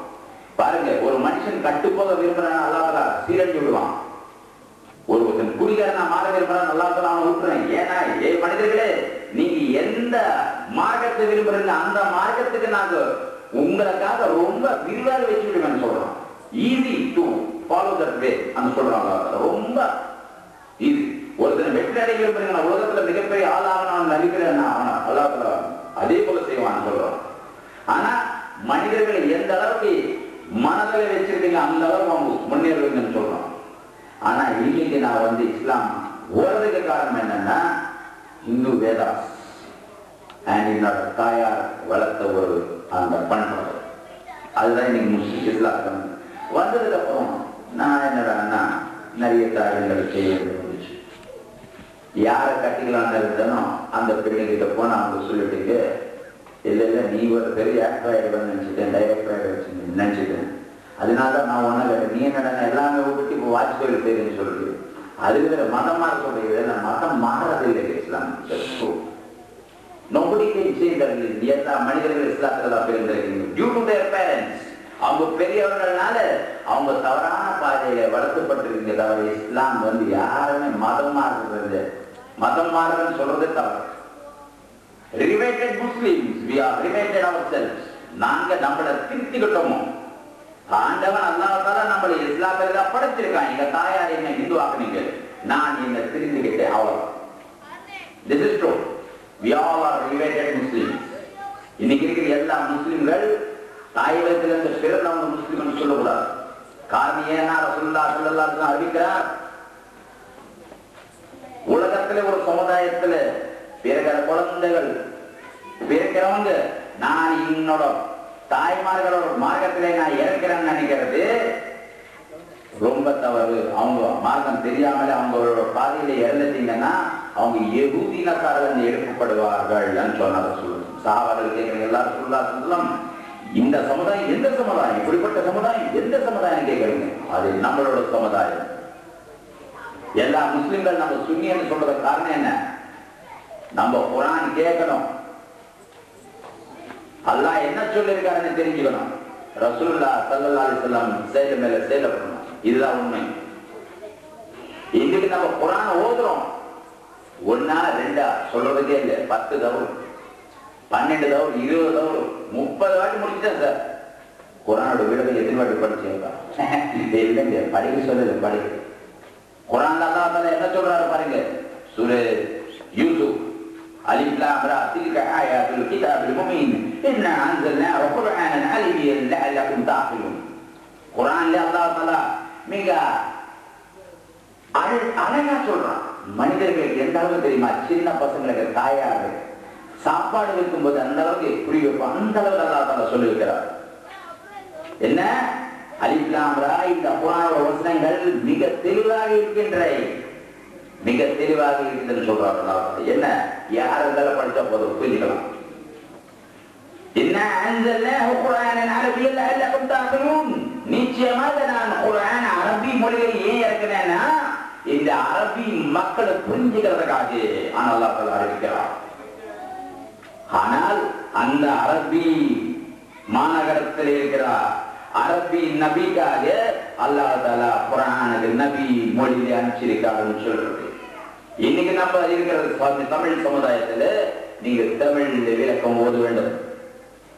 பாருங்க, ஒரு மனுஷன் கட்டுப்போக விரும்புறான், அல்லாஹ் சீரழிஞ்சு விடுவான். பண்றான், நல்லா நான் விட்டுறேன். ஏன்னா ஏ மனிதர்களே, நீங்க எந்த மார்க்கத்தை விரும்புறீங்க அந்த மார்க்கத்துக்கு நாங்க உங்களுக்காக ரொம்ப விரிவாக வச்சு விடுவேன்னு சொல்றோம். Easy to follow that way அந்த சொல்றாங்க. ரொம்ப ஈஸி. ஒருத்தர் வெற்றி அடைய விரும்புறீங்க, உலகத்துல மிகப்பெரிய ஆளாக நான் நடிக்கிறேன், அல்லாஹ் அதே போல செய்வான்னு சொல்றோம். ஆனா மனிதர்களை எந்த அளவுக்கு மனதில் வச்சிருக்கீங்க அந்த அளவுக்கு அவங்க முன்னேறுவீங்கன்னு சொல்றோம். ஆனா இன்னைக்கு நான் இஸ்லாம் ஓடுறதுக்கு காரணம் என்னன்னா, இந்து வேதாஸ் அண்ட் என்னோட தாயார் வளர்த்த ஒரு அந்த பண்பாடு, அதுதான் இன்னைக்கு முஸ்லிம் இஸ்லாம் வந்ததுக்கு அப்புறம் நான் என்னோட அண்ணா நிறைய காரியங்கள் செய்ய இருந்துச்சு. யாரை கட்டிக்கலான்னு இருந்தானோ அந்த பெண்ணுகிட்ட போன அவங்க சொல்லிட்டு, இல்ல இல்ல நீ ஒரு பெரிய ஆக்டர் ஆயிடுவேன்னு நினைச்சிட்டேன், டைரக்டர் ஆயிடுச்சு நினைச்சிட்டேன், அதனாலதான் நான் ஒண்ணு கேட்டேன், நீ என்ன எல்லாமே விட்டு இப்போ வாஜ்பாய் பேருன்னு சொல்றது. அதுக்கு வேற மதம் மாற சொல்றது. மதம் மாறதில்லை இஸ்லாம். Nobody can say that எல்லா மனிதர்கள் இஸ்லாத்துல தான் பிறந்திருக்கீங்க. Due to their parents, அவங்க பெரியவர்கள்னால அவங்க தவறான பாதையில வளர்க்கப்பட்டிருக்கீங்க. தவிர இஸ்லாம் யாருமே மதம் மாறுறது, மதம் மாறுறதுன்னு சொல்றதே தவறு. Renovated Muslims, we are renovated ourselves. நாங்க நம்மளை திருத்திக்கிட்டோமோ, ஆண்டவன் அல்லாஹ்தால நம்மளை இஸ்லாமில படைச்சிருக்கான். எங்க தாயார் என்ன இந்து ஆக்குனீங்க, நான் என்ன திருத்திக்கிட்டேன், அவ்வளவு. This is true. We all are renovated Muslims. இன்னைக்கு இருக்கிற எல்லா முஸ்லிம்கள் தாய் வயதிலிருந்து பிறந்தவங்க முஸ்லிம்னு சொல்லக்கூடாது. காரணம் ஏன்னா ரசூலுல்லாஹி ஸல்லல்லாஹு அலைஹி வஸல்லம் அறிவிக்கிறார், உலகத்திலே ஒரு சமுதாயத்துல பிறகு குழந்தைகள் பிறக்கிறவங்க நான் என்னோட தாய்மார்களோட மார்க்கத்திலே நான் இறக்கிறேன்னு நினைக்கிறது ரொம்ப தவறு. அவங்க மார்க்கம் தெரியாமலே அவங்களோட பாதையில இறந்துட்டீங்கன்னா அவங்க யகூதினக்காரர்கள் எடுக்கப்படுவார்கள் சொன்னார் சொல்லுங்க. சாவர்கள் கேட்கிறீங்க எல்லாரும் சொல்லலாம், இந்த சமுதாயம் எந்த சமுதாயம், இப்படிப்பட்ட சமுதாயம் எந்த சமுதாயம் கேட்கறீங்க? அது நம்மளோட சமுதாயம். எல்லா முஸ்லிம்கள் நம்ம சுன்னின்னு சொல்றது காரணம் என்ன? நம்ம குர்ஆன் கேட்கணும், அல்லாஹ் என்ன சொல்லிருக்காருன்னு தெரிஞ்சுக்கணும், ரசூலுல்லாஹி ஸல்லல்லாஹு அலைஹி வஸல்லம் செயல் மேல செயல்படணும். இதுதான் உண்மை. இன்னைக்கு நம்ம குர்ஆன் ஓதுறோம், ஒன்னா ரெண்டா சொல்றதுக்கே இல்லை, 10 தவறு 12 தவறு 20 தவறு 30 வாட்டி முடிச்சுட்டேன் சார். குர்ஆனோட விடவை எத்தனை வாட்டி படிச்சீங்களா? இல்லைங்க, படிக்க சொல்லல, படிக்க. குர்ஆன் அல்லாஹ் தஆலா என்ன சொல்றாரு பாருங்க, சூரா யூசுப் அலிஃப் லாம் ரா தில்க ஆயாத்துல் கிதாபில் முபீன் இன்னா அன்ஸல்னாஹு குர்ஆனன் அரபிய்யன் லஅல்லகும் தஅகிலூன். குர்ஆன்ல அல்லாஹ் தஆலா மிக அழகா சொல்றான். மனிதர்களுக்கு எந்த அளவுக்கு தெரியுமா? சின்ன பசங்களுக்கு தாயாரு சாப்பாடு வைக்கும்போது அந்த அளவுக்கு எப்படி வைப்போம், அந்த அளவுக்கு அல்லாஹ் தஆலா சொல்லி இருக்கிறார். என்ன அலிஃப் லாம் ரா, இந்த குர்ஆனோட வசனங்கள் மிக தெளிவாக இருக்கின்றன, மிக தெளிவாக இருக்குதுன்னு சொல்றாரு அல்லாஹ். என்ன யார் இருந்தாலும் படிச்சா போதும் புரிஞ்சுக்கலாம். நிச்சயமாக நான் குர்ஆன் அரபி மொழியில் ஏன் இருக்கிறேன்னா இந்த அரபி மக்களை புரிஞ்சுக்கிறதுக்காக அல்லாஹ் தஆலா அறிவிக்கிறார். ஆனால் அந்த அரபி மாநகரத்தில் இருக்கிற அரபி நபிக்காக அல்லாஹ் தஆலா குர்ஆனுக்கு நபி மொழியில அனுப்பிச்சிருக்காருன்னு சொல்றது. இன்னைக்கு நம்ம இருக்கிற தமிழ் சமுதாயத்துல நீங்க தமிழ் விளக்கம் ஓத வேண்டும்.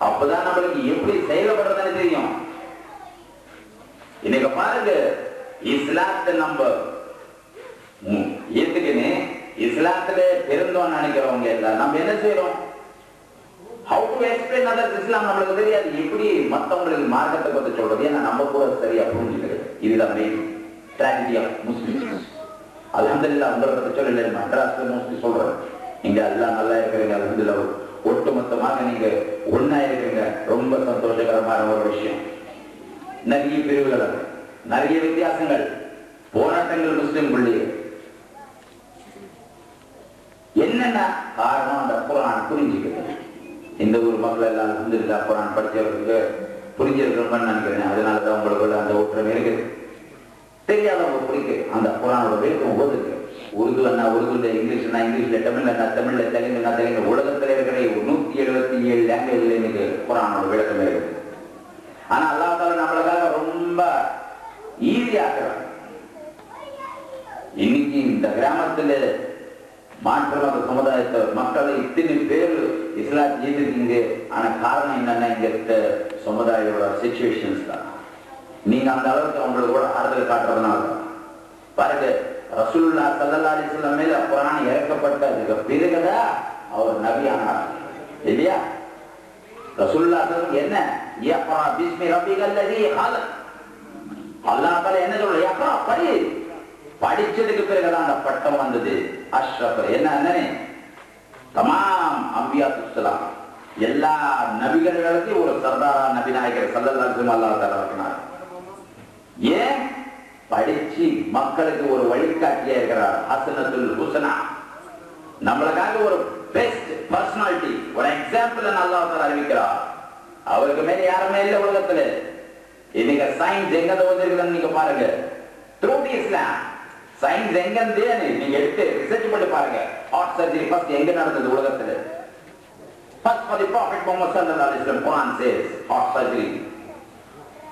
அப்பதான் நம்மளுக்கு எப்படி செயல்படுறதுன்னு தெரியும். இன்னைக்கு பாருங்க, இஸ்லாத்தை நம்ம ஏத்துக்கின்னு இஸ்லாத்துல பிறந்தோம் நினைக்கிறவங்க எல்லாம் நம்ம என்ன செய்யறோம்? How to explain others Islam நம்மளுக்கு தெரியாது. எப்படி மத்தவங்களுக்கு மார்க்கத்தை பத்தி சொல்றது? ஏன்னா நம்ம கூட சரியா புரிஞ்சுக்கிறது. இதுதான் மெயின் ட்ராஜடி ஆஃப் முஸ்லிம்ஸ். அல்ஹம்துலில்லாஹ் உங்களை பத்தி சொல்லல, மദ്രാஸ்ல மோஸ்ட்லி சொல்றேன், நீங்க எல்லாம் நல்லா இருக்கிறீங்க, அல்ஹம்துலில்லாஹ் ஒட்டுமொத்தமாக நீங்க ஒன்னா இருக்கிறீங்க, ரொம்ப சந்தோஷகரமான ஒரு விஷயம். நிறைய பிரிவுகள், நிறைய வித்தியாசங்கள், போராட்டங்கள் முஸ்லிம்களுடைய என்னென்ன காரணம்? அந்த குர்ஆன் புரிஞ்சுக்கிறது. இந்த ஊர் மக்கள் எல்லாம் அல்ஹம்துலில்லாஹ் குர்ஆன் படிச்சவர்களுக்கு புரிஞ்சிருக்கணும்னு நினைக்கிறேன். அதனாலதான் உங்களுக்கு அந்த ஒற்றுமை இருக்குது. தெரியாதவங்க பிடிக்கு அந்த குர்ஆனோட விளக்கம் ஓதுக்கு. உருதுன்னா உருதுல, இங்கிலீஷ்னா இங்கிலீஷ்ல, தமிழ்னா தமிழ்ல, தெலுங்குனா தெலுங்கு, உலகத்துல இருக்கிற 177 லாங்குவேஜ்ல இன்னைக்கு குர்ஆனோட விளக்கமே இருக்கு. ஆனா அல்லாஹ் தஆலா நம்மளுக்காக ரொம்ப ஈஸியாக்குறான். இன்னைக்கு இன்னைக்கு இந்த கிராமத்துல மாற்று மத சமுதாயத்தை மக்களை இத்தனை பேர் இஸ்லாத்தை ஏற்றிருக்கீங்க. ஆனா காரணம் என்னன்னா இங்க இருக்க சமுதாயோட சிச்சுவேஷன்ஸ் தான். நீங்க அந்த அளவுக்கு அவங்களுக்கு கூட ஆறுதல் காட்டுறதுனால பாருங்க, ரசூலுல்லாஹி ஸல்லல்லாஹு அலைஹி வஸல்லம் மேல குர்ஆன் இறக்கப்பட்டதுக்கு பிறகுதான் அவர் நபி ஆனார் இல்லையா? ரசூலுல்லாஹி என்ன யக்ரா பிஸ்மி ரப்பிகல் லதீ ஹலக், அல்லாஹ் தஆலா என்ன சொல்ற, யக்ரா படி. படிச்சதுக்கு பிறகுதான் அந்த பட்டம் வந்தது. அஷ்ரஃப் என்ன தமாம் அம்பியாத்துஸ்ஸலாம் எல்லா நபிகளுக்கும் ஒரு சர்தாரா நபி நாயகர் ஸல்லல்லாஹு அலைஹி வஸல்லம் அல்லாஹ் தஆலா ஆக்கினார். ஏன்? படிச்சு மக்களுக்கு ஒரு வழிகாட்டியா இருக்கிறார். ஹசனத்துல் ஹுஸ்னா, நம்மளுக்காக ஒரு பெஸ்ட் பர்சனாலிட்டி, ஒரு எக்ஸாம்பிள் அல்லாஹ் தஆலா அறிவிக்கிறார். அவருக்கு மேல யாருமே இல்லை உலகத்துல. இன்னைக்கு சயின்ஸ் எங்க வந்திருக்குதுன்னு நீங்க பாருங்க. த்ரூ தி இஸ்லாம் சயின்ஸ் எங்க நீங்க எடுத்து ரிசர்ச் பண்ணி பாருங்க. ஹார்ட் சர்ஜரி ஃபர்ஸ்ட் எங்க நடந்தது உலகத்துல? First for the prophet Muhammad ஸல்லல்லாஹு அலைஹி வஸல்லம் குர்ஆன் சேஸ் ஹார்ட் சர்ஜரி.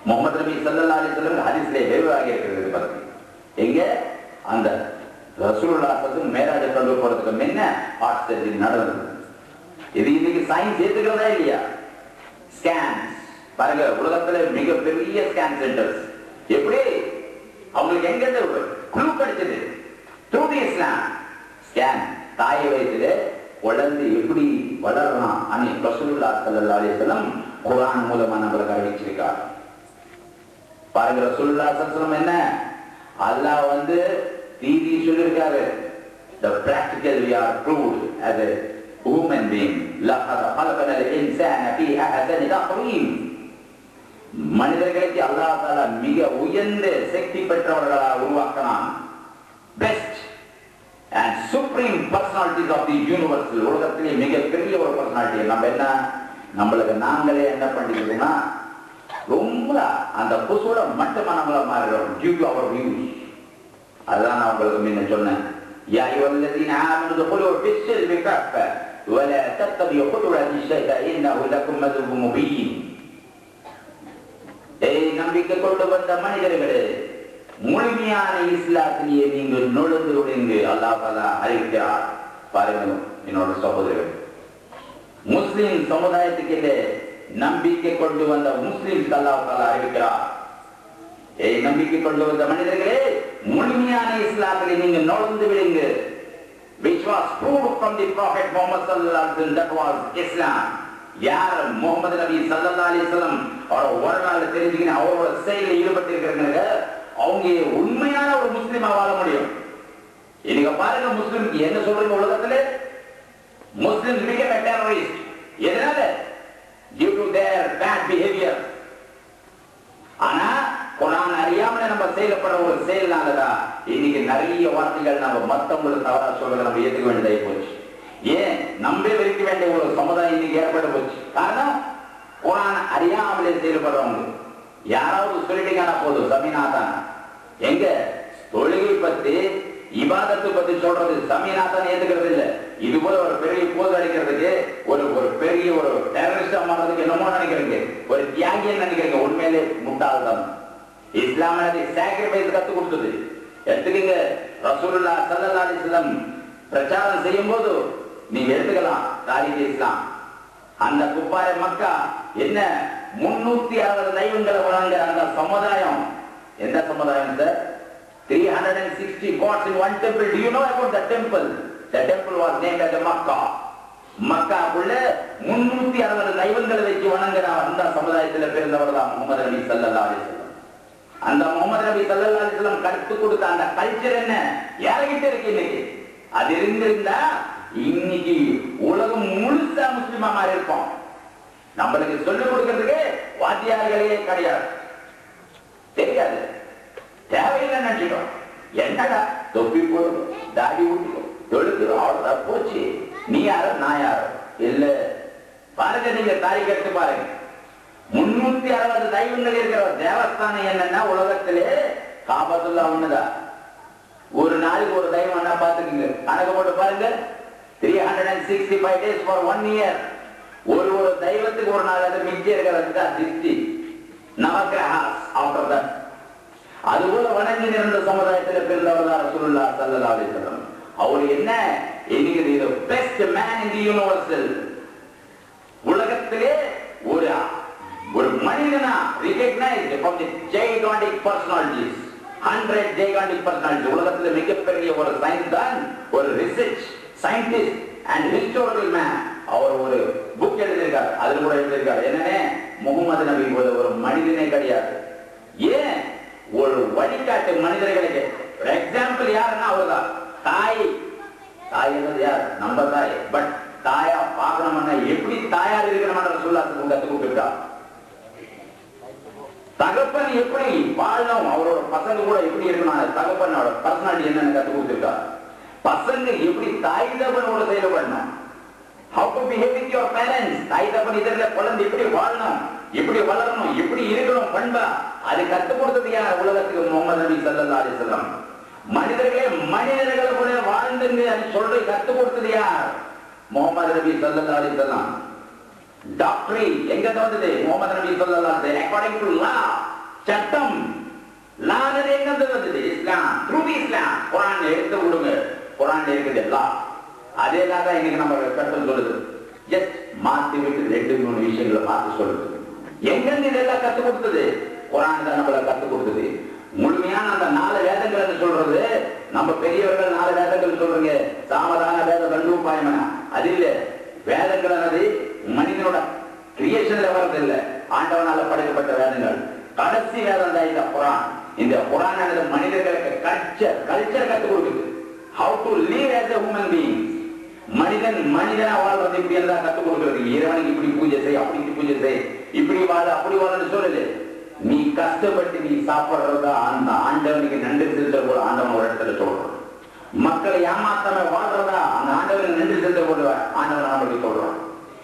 முஹம்மது நபி ஸல்லல்லாஹு அலைஹி வஸல்லம் ஹதீஸ்ல தெளிவாக இருக்கிறது பாருங்க. எங்க அந்த ரசூலுல்லாஹி ஸல்லல்லாஹு அலைஹி வஸல்லம் மேராஜ் கொண்டு போறதுக்கு முன்ன ஹார்ட் சர்ஜரி நடந்தது. இது இன்னைக்கு சயின்ஸ் ஏத்துக்கிறதா இல்லையா? ஸ்கேன்ஸ் பாருங்க, உலகத்துல மிகப்பெரிய ஸ்கேன் சென்டர்ஸ். எப்படி அவங்களுக்கு எங்க இருந்து க்ளூ கிடைச்சது? Through the Islam scan. தாய் வயசுல குழந்தை எப்படி வளரலாம் அனி ரசூலுல்லாஹி ஸல்லல்லாஹு அலைஹி வஸல்லம் குர்ஆன் மூலமா நம்மளுக்கு அறிவிச்சிருக்கார். பாருங்க, ரசூலுல்லாஹி ஸல்லல்லாஹு அலைஹி வஸல்லம் என்ன அல்லாஹ் தீதி சொல்லிருக்காரு. The practical we are proved as a human being. لقد خلقنا الإنسان في أحسن تقويم. மனிதர்களுக்கு அல்லாஹ் தஆலா மிக உயர்ந்த சக்தி பெற்றவர்களா உருவாக்கினான். Best and supreme personalities of the universe. உலகத்திலே மிகப்பெரிய ஒரு பர்சனாலிட்டி. நம்ம என்ன நம்மளுக்கு நாங்களே என்ன பண்ணிக்கிறோம்னா ரொம்ப அந்த புசுட மட்டுமா நம்மள மாறிடும் டியூ டு அவர் வியூஸ். அதான் நான் உங்களுக்கு முன்ன சொன்னேன். யா அய்யுஹல்லதீன ஆமனு துகுலு ஃபிஸ்ஸில்மி கஃப வலா தத்தபிஉ குதுரத்தி ஷைத்தான இன்னஹு லகும் மதுபும் முபீன். நம்பிக்கை கொண்டு வந்த மனிதர்களே, முழுமையான இஸ்லாத்திலேயே நீங்கள் நுழைந்து விடுங்க அல்லாஹ் தஆலா அறிவிக்கிறார். பாருங்க என்னோட சகோதரர்கள், முஸ்லிம் சமுதாயத்துக்கு நம்பிக்கை கொண்டு வந்த முஸ்லிம் அல்லாஹ் தஆலா அறிவிக்கிறார். நம்பிக்கை கொண்டு வந்த மனிதர்களே, முழுமையான இஸ்லாத்திலே நீங்க நுழைந்து விடுங்க. Which was proved from the Prophet Muhammad sallallahu alaihi wasallam, that was Islam. யார் முகமது நபி ஸல்லல்லாஹு அலைஹி வஸல்லம் அவரோட வரலாறு தெரிஞ்சுக்கின்னு அவரோட செயலில் ஈடுபட்டு இருக்கிறாங்க, அவங்க உண்மையான ஒரு முஸ்லிமா வாழ முடியும். இன்னைக்கு பாருங்க, முஸ்லிம்க்கு என்ன சொல்றீங்க உலகத்துல? Muslims became a terrorist. எதனால? due to their bad behavior. ஆனா குர்ஆன் அறியாமல நம்ம செயல்படுற ஒரு செயல்னாலதான் இன்னைக்கு நிறைய வார்த்தைகள் நம்ம மத்தவங்களுக்கு தவறா சொல்றதை நம்ம ஏத்துக்க வேண்டியதாகி போச்சு. ஏன் நம்ப இருக்க வேண்டிய ஒரு சமுதாயம் இன்னைக்கு ஏற்பட்டு போச்சு. காரணம் குர்ஆன் அறியாமலே செயல்படுறவங்க. யாராவது சொல்லிட்டீங்கன்னா போதும் சமீனாதான். எங்க தொழுகை பத்தி இபாதத்தை பத்தி சொல்றது சமீனாதான் ஏத்துக்கிறது இல்ல. இது போல ஒரு பெரிய போது அடிக்கிறதுக்கு ஒரு பெரிய ஒரு டெரரிஸ்டா மாறதுக்கு என்னமோ நினைக்கிறீங்க, ஒரு தியாகின்னு நினைக்கிறீங்க. உண்மையிலே முட்டாள்தான். இஸ்லாம் சாக்ரிஃபைஸ் கத்து கொடுத்தது. எடுத்துக்கீங்க, ரசூலுல்லாஹி ஸல்லல்லாஹு அலைஹி வஸல்லம் பிரச்சாரம் செய்யும் போது நீங்க எடுத்துக்கலாம் தாரீக் இஸ்லாம். அந்த குப்பார மக்கா என்ன 360 தெய்வங்களை வணங்குற அந்த சமுதாயம். எந்த சமுதாயம் sir? 360 gods in one temple. Do you know about the temple? The temple was named as Makkah. மக்காக்குள்ள 360 தெய்வங்களை வச்சு வணங்குற அந்த சமுதாயத்தில் பிறந்தவர் தான் முஹம்மது நபி ஸல்லல்லாஹு அலைஹி வஸல்லம். அந்த முஹம்மது நபி ஸல்லல்லாஹு அலைஹி வஸல்லம் கற்று கொடுத்த அந்த கல்ச்சர் என்ன யார்கிட்ட இருக்கு இன்னைக்கு? அது இருந்திருந்தா இன்னைக்கு உலகம் முழுசா முஸ்லிமா மாறி இருப்போம். நம்மளுக்கு சொல்லிக் கொடுக்கிறதுக்கு வாத்தியார்களே கிடையாது, தெரியாது, தேவையில்லை நினைச்சிட்டோம். என்னடா தொப்பி போடு, தாடி ஊட்டிக்கோ, தொழுகிறோம், அவ்வளவுதான் போச்சு. நீ யாரோ நான் யாரோ இல்ல. பாருங்க, நீங்க தாரிக் எடுத்து பாருங்க. 360 தெய்வங்கள் இருக்கிற தேவஸ்தானம் என்னன்னா உலகத்திலே காபத்துல்லா ஒண்ணுதான். ஒரு நாளைக்கு ஒரு தெய்வம் என்ன பாத்துக்கீங்க, கணக்கு போட்டு பாருங்க. 365 days for 1 year. ஒரு தெய்வத்துக்கு ஒரு நாள் அது மிஞ்சி இருக்கிறது தான் 60 நவக்கிரகாஸ். ஆஃப்டர் தட் அதுபோல வணங்கி நிறந்த சமுதாயத்தில் பிறந்த சிறந்தவர் தான் ரசூலுல்லாஹ் ஸல்லல்லாஹு அலைஹி வஸல்லம். அவர் என்ன இன்னைக்கு best man in the universal. உலகத்திலே ஒரு மனிதனா recognized from the gigantic personalities, 100 gigantic personalities. உலகத்தில் மிகப்பெரிய ஒரு சயின்ஸ் தான், ஒரு research scientist and historical man. அவர் ஒரு புக் எழுதியிருக்கார். அதில் கூட எழுதியிருக்கார் என்னன்னே, முகமது நபி போல ஒரு மனிதனே கிடையாது. ஏன் ஒரு வழிகாட்டு மனிதர்களுக்கு ஒரு எக்ஸாம்பிள் யாருன்னா அவர்தான். தாய் என்பது யார்? நம்ம தாய். பட் தாயா பார்க்கணும்னா எப்படி தாயார் இருக்கணும்ன்ற சொல்லாத்துக்கு கற்றுக் கொடுத்துருக்கா. தகப்பன் எப்படி வாழணும், அவரோட பசங்க கூட எப்படி இருக்கணும், தகப்பனோட பர்சனாலிட்டி என்னன்னு கற்றுக் கொடுத்துருக்கா. பசங்க எப்படி தாய் தகப்பனோட செயல்படணும், how to behave with your parents, தாய் தகப்பன் இதெல்லாம் குழந்தை எப்படி வாழணும், எப்படி வளரணும், எப்படி இருக்கணும் பண்பா, அது கற்றுக் கொடுத்தது யார் உலகத்துக்கு? முகமது நபி ஸல்லல்லாஹு அலைஹி வஸல்லம். மனிதர்கள் கூட வாழ்ந்துங்க சொல்ற கற்றுக் கொடுத்தது யார்? முகமது நபி ஸல்லல்லாஹு அலைஹி வஸல்லம். டாக்டரி எங்க வந்தது? முகமது நபி ஸல்லல்லாஹு அலைஹி வஸல்லம். அக்கார்டிங் டு லா, சட்டம். லால எங்க வந்தது? இஸ்லாம். த்ரூ இஸ்லாம். குர்ஆன் எடுத்து விடுங்க, குர்ஆன் இருக்குது லா. அதே தான் இன்னைக்கு நம்ம சட்டம் சொல்லுது. ஜஸ்ட் மாத்தி விட்டு 2-3 விஷயங்களை மாத்தி சொல்லுது. எங்க இதெல்லாம் கற்றுக் கொடுத்தது? குர்ஆன் தான் நம்மள கற்றுக் கொடுத்தது. முழுமையான அந்த 4 வேதங்கள் சொல்றது நம்ம பெரியவர்கள் 4 வேதங்கள் சொல்றீங்க. சாமதான வேத தண்டூபாயம அது இல்ல. வேதங்கள் மனிதனோட கிரியேஷன்ல வரது இல்ல, ஆண்டவனால படைக்கப்பட்ட வேதங்கள். கடைசி வேதம் தான் இந்த குர்ஆன். இந்த குர்ஆன் மனிதர்களுக்கு கல்ச்சர் கற்றுக் கொடுக்குது. how to live as a human being. மனிதனா வாழ்றது எப்படி எல்லாம் கற்றுக் கொடுக்கிறது. இறைவனுக்கு இப்படி பூஜை செய், அப்படி பூஜை செய், இப்படி வாழ அப்படி வாழன்னு சொல்லுது. நீ கஷ்டப்பட்டு நீ சாப்பிடுறதா அந்த ஆண்டவனுக்கு நன்றி செலுத்த போல ஆண்டவன் ஒரு இடத்துல சொல்றான். மக்களை ஏமாத்தாம வாழ்றதா அந்த ஆண்டவனுக்கு நன்றி செலுத்த போல ஆண்டவன் நம்மளுக்கு சொல்றான்.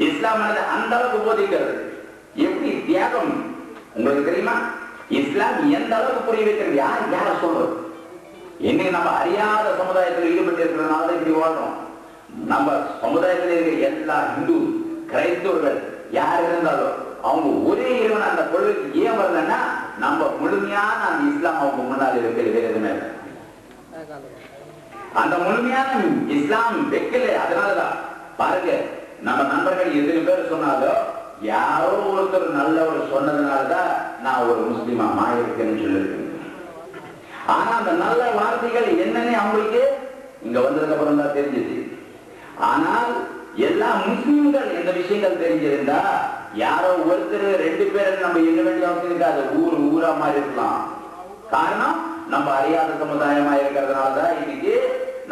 இஸ்லாம் அந்த அளவுக்கு போதிக்கிறது. எப்படி தியாகம் உங்களுக்கு தெரியுமா? இஸ்லாம் எந்த அளவுக்கு புரிய வைக்கிறது? யார சொல்றது? இன்னைக்கு நம்ம அறியாத சமுதாயத்தில் ஈடுபட்டு இருக்கிறதுனால இப்படி வாழ்றோம். நம்ம சமுதாயத்தில் இருக்கிற எல்லா இந்து கிரைஸ்தவர்கள் யார் இருந்தாலும் அவங்க ஒரே இறைவன் அந்த கொள்கைக்கு ஏன் வரலன்னா நம்ம முழுமையான அந்த இஸ்லாம் அவங்க முன்னாடி வைக்கிறது வேற எதுவுமே இல்லை. அந்த முழுமையான இஸ்லாம் வைக்கல. அதனாலதான் பாருங்க, நம்ம நண்பர்கள் எத்தனை பேர் சொன்னாலும் யாரோ ஒருத்தர் நல்லவர் சொன்னதுனாலதான் நான் ஒரு முஸ்லிமா மாறியிருக்கேன்னு சொல்லியிருக்கேன். ஆனா அந்த நல்ல வார்த்தைகள் என்னன்னு அவங்களுக்கு இங்க வந்ததுக்கு அப்புறம் தான் தெரிஞ்சது. ஆனால் எல்லா முஸ்லிம்கள் இந்த விஷயங்கள் தெரிஞ்சிருந்தா யாரோ ஒருத்தர் 2 பேர் நம்ம என்ன வேண்டிய அவசியம் இருக்காது. ஊரா மாறி இருக்கலாம். காரணம் நம்ம அறியாத சமுதாயமா இருக்கிறதுனாலதான் இன்னைக்கு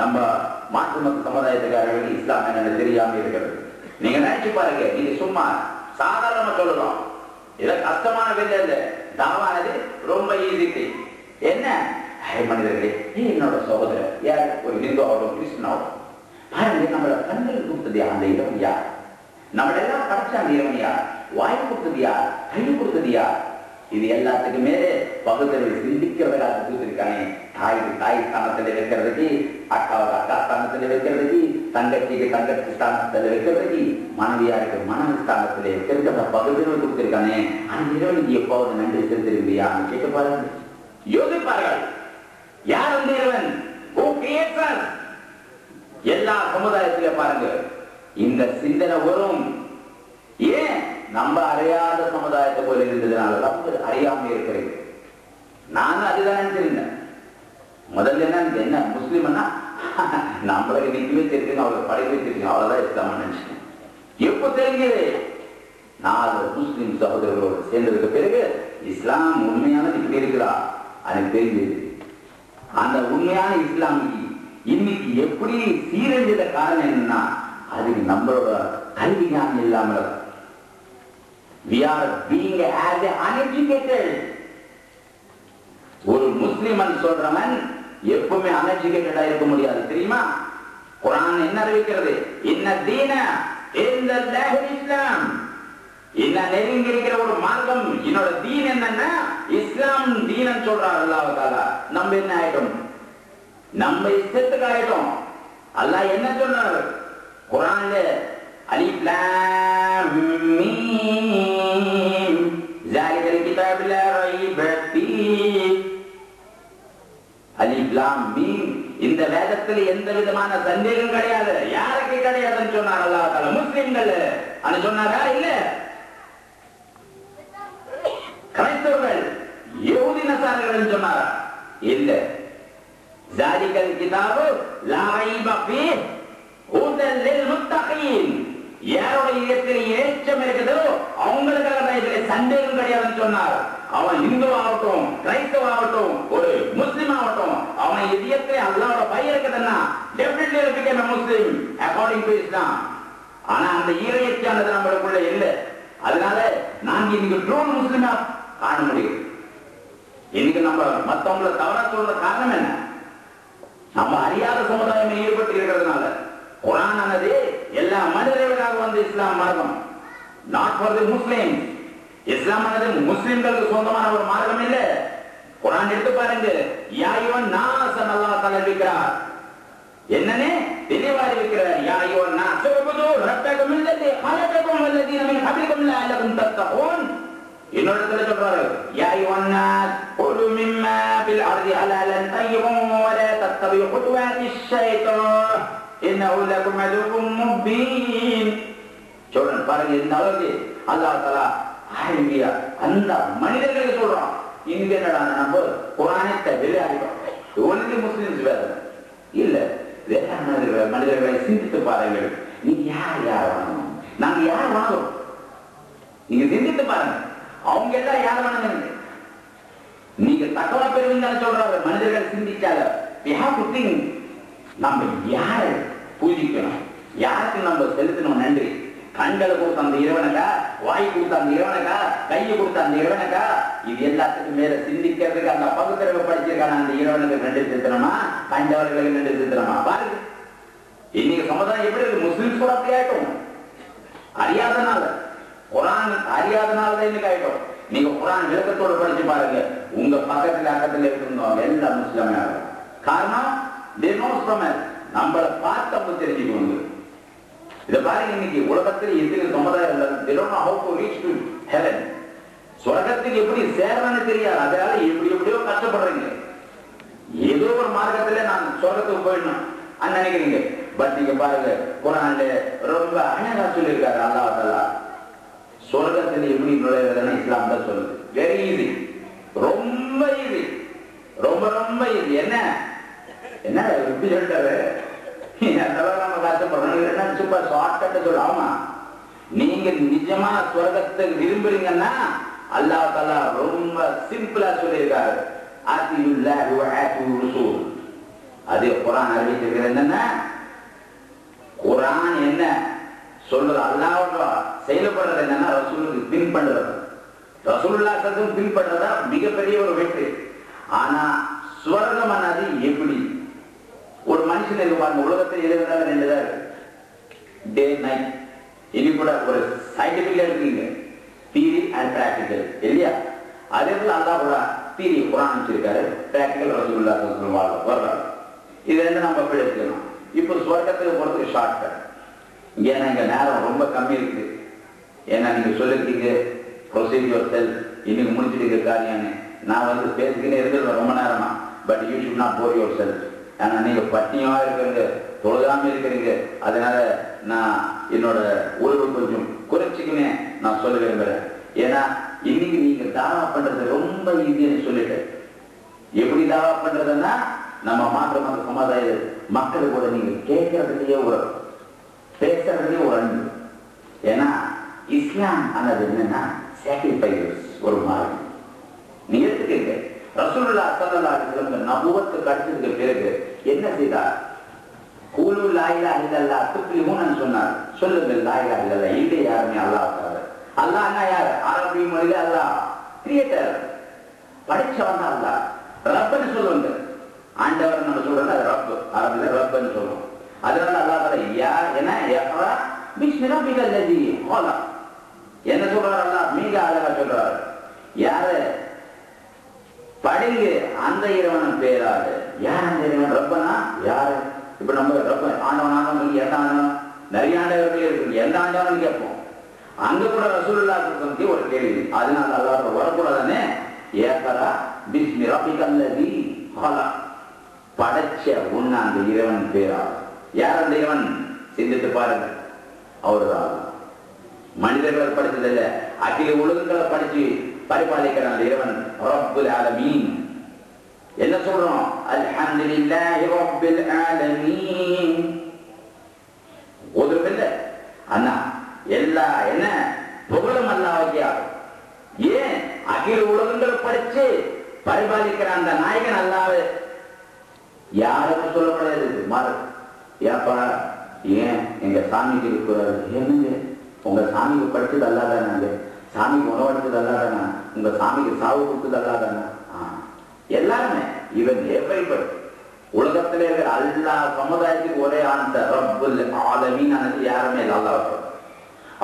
நம்ம மாற்று மத்த சமுதாயத்துக்காரர்கள் இஸ்லாம் என்னன்னு தெரியாம இருக்கிறது. நீங்க நினைச்சு பாருங்க, நீங்க சும்மா சாதாரணமா சொல்லலாம், இத கஷ்டமான வேலை இல்ல. தாவானது ரொம்ப ஈஸி. என்ன மனிதர்களே, நீ என்னோட சகோதரர் யார், ஒரு இந்து ஆகட்டும் கிறிஸ்டின் ஆகட்டும், பாருங்க நம்மள கண்கள் கொடுத்தது அந்த இடம் யார், நம்மளெல்லாம் படைச்ச அந்த இடம் யார், வாய் கொடுத்தது யார், கை கொடுத்தது யார், இது எல்லாத்துக்கும் மேலே பகுத்தறிவை சிந்திக்கிறதுக்காக கொடுத்திருக்கானே. தாய்க்கு தாய் ஸ்தானத்தில் வைக்கிறதுக்கு, அக்காவுக்கு அக்கா ஸ்தானத்தில் வைக்கிறதுக்கு, தங்கச்சிக்கு தங்கச்சி ஸ்தானத்தில் வைக்கிறதுக்கு, மனைவியாருக்கு மனைவி ஸ்தானத்தில் வைக்கிறதுக்கு பகுத்தறிவு கொடுத்திருக்கானே. அந்த இறைவனுக்கு எப்போது நன்றி செலுத்திருக்கியான்னு கேட்டு பாருங்க, யோசிப்பார்கள். யார் அந்த இறைவன்? எல்லா சமுதாயத்தில பாருங்க இந்த சிந்தனை வரும். ஏன்? நம்ம அறியாத சமுதாயத்தை போல இருந்ததுனால ரொம்ப அறியாம இருக்கிறது. நானும் அதுதான் நினைச்சிருந்தேன். முதல்ல என்ன முஸ்லிம்னா நம்மளுக்கு நிக்க வச்சிருக்கீங்க, அவளுக்கு படைக்க வச்சிருக்கீங்க, அவ்வளவுதான் இஸ்லாம் நினைச்சேன். எப்ப தெரிஞ்சது? 4 முஸ்லிம் சகோதரர்களோடு சேர்ந்ததுக்கு பிறகு இஸ்லாம் உண்மையானது இப்படி இருக்கிறா அது தெரிஞ்சது. அந்த உண்மையான இஸ்லாமுக்கு இன்னைக்கு எப்படி சீரழிஞ்சத காரணம் என்னன்னா அதுக்கு நம்மளோட கல்வி ஞானம் இல்லாமல். We are being as uneducated. ஒரு முஸ்லிமன் சொல்றவன் எப்பவுமே அன்எஜுகேட்டடா இருக்க முடியாது, தெரியுமா? குர்ஆன் என்ன அறிவிக்கிறது? இன்ன தீன இந்தல்லாஹ் இஸ்லாம். என்ன நெருங்கி இருக்கிற ஒரு மார்க்கம், என்னோட தீன் என்னன்னா இஸ்லாம் தீனன் சொல்றார் அல்லாஹ் தஆலா. நம்ம என்ன ஆயிட்டோம்? நம்ம இஷ்டத்துக்கு ஆயிட்டோம். அல்லாஹ் என்ன சொன்னார் குர்ஆன்ல? அலிஃப் லாம் மீம் ذالிகல் கிதாபு லா ரைப ஃபீஹ். அலிஃப் லாம் மீம். இந்த வேதத்தில் எந்த விதமான சந்தேகம் கிடையாது. யாருக்கு கிடையாதுன்னு சொன்னார் அல்லாஹ் தஆலா? முஸ்லிம்கள் அது சொன்னாரா? இல்ல. கிறிஸ்தவர்கள், யஹூதி நசாரர்கள் சொன்னாரா? இல்ல. ஜாலிகல் கிதாபு லா ரைப ஃபீஹ் ஹுதல் லில் முத்தகீன். யாருடைய இதயத்தில் ஏற்றம் இருக்குதோ அவங்களுக்காக தான் இதுல சந்தேகம் கிடையாதுன்னு சொன்னார். அவன் இந்து ஆகட்டும், கிறிஸ்தவ ஆகட்டும், ஒரு முஸ்லிம் ஆகட்டும், அவன் இதயத்தில் அல்லாஹ்வோட பயம் இருக்குதுன்னா definitely became a Muslim according to Islam. ஆனா அந்த ஈரேச்சானது நம்மளுக்குள்ள இல்ல. அதனால நாங்க இன்னைக்கு ட்ரூ முஸ்லிமா காண முடியும். இன்னைக்கு நம்ம மத்தவங்களை தவறா சொல்ற காரணம் என்ன? நம்ம அறியாத சமுதாயம் ஈடுபட்டு இருக்கிறதுனால. குர்ஆன் ஆனது எல்லா மனிதர்களுக்காக வந்த இஸ்லாம் மார்க்கம், நாட் ஃபார் தி முஸ்லிம். இஸ்லாம் ஆனது முஸ்லிம்களுக்கு சொந்தமான ஒரு மார்க்கம் இல்ல. குர்ஆன் எடுத்து பாருங்க, யா அய்யுஹன் நாஸ் அல்லாஹ் தஆலா இருக்கிறார். என்னனே தெளிவா இருக்கிறார். யா அய்யுஹன் நாஸ் உபுது ரப்பக்கும் அல்லதி خلقكم والذين من قبلكم لعلكم تتقون. இன்னொருத்தர சொல்றாரு, யா அய்யுஹன் நாஸ் குலு மிம்மா பில் அர்தி ஹலாலன் தய்யிபன் வலா தத்தபிஉ குதுவாத்திஷ் ஷைத்தான் இன்னஹு லகும் அதுவும் முபீன். சொல்றேன் பாருங்க, இந்த அளவுக்கு அல்லாஹ் தஆலா ஆரம்பியா அந்த மனிதர்களுக்கு சொல்றான். இங்க என்னடா நம்ம குர்ஆனை தவிர அறிவோம் ஒன்லி முஸ்லிம்ஸ் வேற இல்ல. வேற மனிதர்களை சிந்தித்து பாருங்கள். நீங்க யார் வாங்கணும், நாங்க யார் வாங்குறோம்? நீங்க சிந்தித்து பாருங்க. அவங்க எல்லாம் யார் வாங்கினீங்க? நீங்க தக்கவா பெறுவீங்கன்னு சொல்றாரு. மனிதர்கள் சிந்திச்சால we have to think, நம்ம யாரை பூஜிக்கணும், யாருக்கு நம்ம செலுத்தணும் நன்றி. கண்களை கொடுத்த அந்த இறைவனுக்கா, வாய் கொடுத்த அந்த இறைவனுக்கா, கையை கொடுத்த அந்த இறைவனுக்கா? இது எல்லாத்துக்கும் மேல சிந்திக்கிறதுக்கு அந்த பகுத்தறிவு படிச்சிருக்கான அந்த இறைவனுக்கு நன்றி செலுத்தணுமா, கண்டவர்களுக்கு நன்றி செலுத்தணுமா? பாருங்க இன்னைக்கு சமுதாயம் எப்படி இருக்கு. முஸ்லிம்ஸ் கூட அப்படி ஆயிட்டோம். அறியாதனால, குர்ஆன் அறியாதனால தான் இன்னைக்கு ஆயிட்டோம். நீங்க குர்ஆன் விளக்கத்தோடு படிச்சு பாருங்க, உங்க பக்கத்துல அக்கத்துல இருந்தவங்க எல்லாம் முஸ்லிமே ஆகும். காரணம் they know from us. நம்மள பார்த்து தெரிஞ்சுக்கோங்க. இத பாருங்க, இன்னைக்கு உலகத்தில் எத்தனை சமுதாயம் they don't know how to reach to heaven. சொர்க்கத்துக்கு எப்படி சேரணும்னு தெரியாது. அதனால எப்படியோ கஷ்டப்படுறீங்க. ஏதோ ஒரு மார்க்கத்துல நான் சொர்க்கத்துக்கு போயிடணும் நினைக்கிறீங்க. பட் நீங்க பாருங்க, குர்ஆன்ல ரொம்ப அழகா சொல்லியிருக்காரு அல்லாஹ் தஆலா. சொர்க்கத்தில் எப்படி நுழைவதுன்னு இஸ்லாம் தான் சொல்லுது. வெரி ஈஸி, ரொம்ப ஈஸி, ரொம்ப ரொம்ப ஈஸி. என்ன எப்படி சொல்லிட்டாரு? நம்ம கஷ்டப்படுறோம். சூப்பர் ஷார்ட்கட் சொல்லாமா? நீங்க நிஜமா சொர்க்கத்தை விரும்புறீங்கன்னா அல்லாஹ் தஆலா ரொம்ப சிம்பிளா சொல்லியிருக்காரு. ஆத்தியுல்லாஹி வ ஆத்தியுர் ரசூல். அது குர்ஆன் அறிவிச்சிருக்கிறது. என்னன்னா குர்ஆன் என்ன சொல்றது, அல்லாஹ்வோட செயல்படுறது என்னன்னா ரசூலுக்கு பின்பற்றுறது. ரசூலுல்லாஹ் சல்லல்லாஹு பின்பற்றதா மிகப்பெரிய ஒரு வெற்றி. ஆனா ஸ்வர்கமானது எப்படி? ஒரு மனுஷனுக்கு பாருங்க, உலகத்தில் எதுனால ரெண்டுதான் இருக்கு, டே நைட். இனி கூட ஒரு சயின்டிபிக்கா இருக்கீங்க, தியரி அண்ட் பிராக்டிக்கல் இல்லையா? அதே போல அல்லாஹ்வோட தியரி குர்ஆன் வச்சிருக்காரு, பிராக்டிக்கல் ரசூலுல்லாஹ் ஸல்லல்லாஹு அலைஹி வஸல்லம் வர்றாங்க. இது ரெண்டு நம்ம எப்படி எடுத்துக்கணும்? இப்போ சொர்க்கத்துக்கு போறதுக்கு ஷார்ட்கட். ஏன்னா இங்க நேரம் ரொம்ப கம்மி இருக்கு. ஏன்னா நீங்க சொல்லிருக்கீங்க ப்ரொசீஜர் செல் இன்னைக்கு முடிச்சிருக்க காரியம்னு. நான் பேசிக்கினே இருக்கிறது ரொம்ப நேரமா. But you should not bore yourself. ஏன்னா நீங்க பட்டினியா இருக்கிறீங்க, தொழுகாம இருக்கிறீங்க. அதனால நான் என்னோட உறவு கொஞ்சம் குறைச்சிக்கினே நான் சொல்ல விரும்புறேன். ஏன்னா இன்னைக்கு நீங்க தாவா பண்றது ரொம்ப ஈஸின்னு சொல்லிட்டேன். எப்படி தாவா பண்றதுன்னா நம்ம மாற்ற மத சமுதாய மக்கள் கூட நீங்க கேட்கறதுலயே ஒரு பேசுறதுலயே ஒரு அன்பு. ஏன்னா இஸ்லாம் ஆனது என்னன்னா சாக்ரிஃபைஸ் ஒரு மார்க்கம். நீங்க எடுத்துக்கீங்க, ரசூலுல்லாஹ் ஸல்லல்லாஹு அலைஹி வஸல்லம் நபுவத்து கிடைச்சதுக்கு பிறகு என்ன செய்தார்? கூலு லா இலாஹ இல்லல்லாஹ் துஃப்லிஹூன்னு சொன்னார். சொல்லுங்க லா இலாஹ இல்லல்லாஹ். இல்லை யாருமே அல்லாஹ் தவிர. அல்லாஹ்னா யார்? அரபி மொழியில அல்லாஹ் கிரியேட்டர், படைச்சவன் தான் அல்லாஹ். ரப்னு சொல்லுங்க. ஆண்டவர் நம்ம சொல்றோம், அது ரப், அரபில ரப்னு சொல்றோம். அதனால அல்லாஹ் தஆலா யா என்ன யக்ரா பிஸ்மி ரப்பிகல் லஸீ ஹலக். என்ன சொல்றார் அல்லாஹ்? மிக அழகா சொல்றார். யாரு படிங்க அந்த இறைவன் பேராக. யார் அந்த இறைவன்? ரப்பனா யாரு? இப்ப நம்ம ரப்ப ஆண்டவன் எந்த ஆண்டவன்? நிறைய ஆண்டவர்களே இருக்கு. எந்த ஆண்டவன் கேட்போம். அங்க கூட ரசூலுல்லாஹ் ஸல்லல்லாஹு ஒரு கேள்வி. அதனால அல்லாஹ் வரக்கூடாதானே? யக்ரா பிஸ்மி ரப்பிகல் லஸீ ஹலக். படைச்ச உன்ன அந்த இறைவன் பேரா. யார் அந்த இறைவன்? சிந்தித்து பாருங்க. அவர்தான் மனிதர்களை படிச்சதில்லை, அகில உலகங்களை படிச்சு பரிபாலிக்கிற அந்த இறைவன் ரப்புல் ஆலமீன். என்ன சொல்றோம்? அல்ஹம்துலில்லாஹி ரப்பில் ஆலமீன். ஒதுவில்லை அண்ணா எல்லா என்ன புகழும் அல்லாஹ்வுக்கே. ஏன்? அகில உலகங்கள் படிச்சு பரிபாலிக்கிற அந்த நாயகன் அல்லாஹ்வே. யாரும் சொல்லப்படாது மாறு. ஏப்பா ஏன் எங்க சாமிக்கு இருக்கிறாரு? என்னங்க உங்க சாமிக்கு படிச்சது அல்லாதானே? சாமிக்கு உணவளிச்சது அல்லாதானா? உங்க சாமிக்கு சாவு கொடுத்தது அல்லாதானா? எல்லாருமே இவன் எவ்வளவு உலகத்திலே இருக்கிற எல்லா சமுதாயத்துக்கு ஒரே ஆன்சர் ரப்புல் ஆலமீன். யாருமே அல்லாஹ்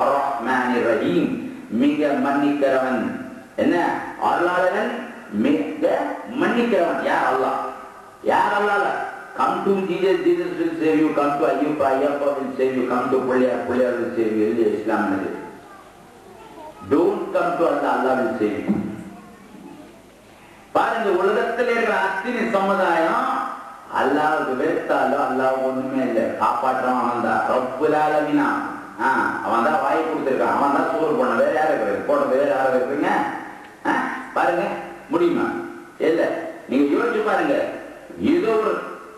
அர்-ரஹ்மானிர் ரஹீம், மிக மன்னிக்கிறவன். என்ன அருளாளன், மிக மன்னிக்கிறவன். யார்? அல்லாஹ். யார்? அல்லாஹ். Come to Jesus, Jesus will save you. Come to Ayyuba, Ayyuba will save you. Come to Pulyar, Pulyar will save you. Islam. Don't come to Allah, Allah will save you. பாருங்க, உலகத்தில் இருக்கிற அத்தனை சமுதாயம் அல்லாஹ்வுக்கு வெறுத்தாலும் அல்லாஹ் ஒண்ணுமே இல்லை, காப்பாற்றவன் அவன் தான். ரப்புல் ஆலமீன். அவன் தான் வாய் கொடுத்திருக்கான், அவன் தான் சோறு போன. வேற யாரும் இருக்கிறது? போன வேற யாரும் இருக்கிறீங்க? பாருங்க, முடியுமா? இல்ல. நீங்க யோசிச்சு பாருங்க, ஏதோ ஒரு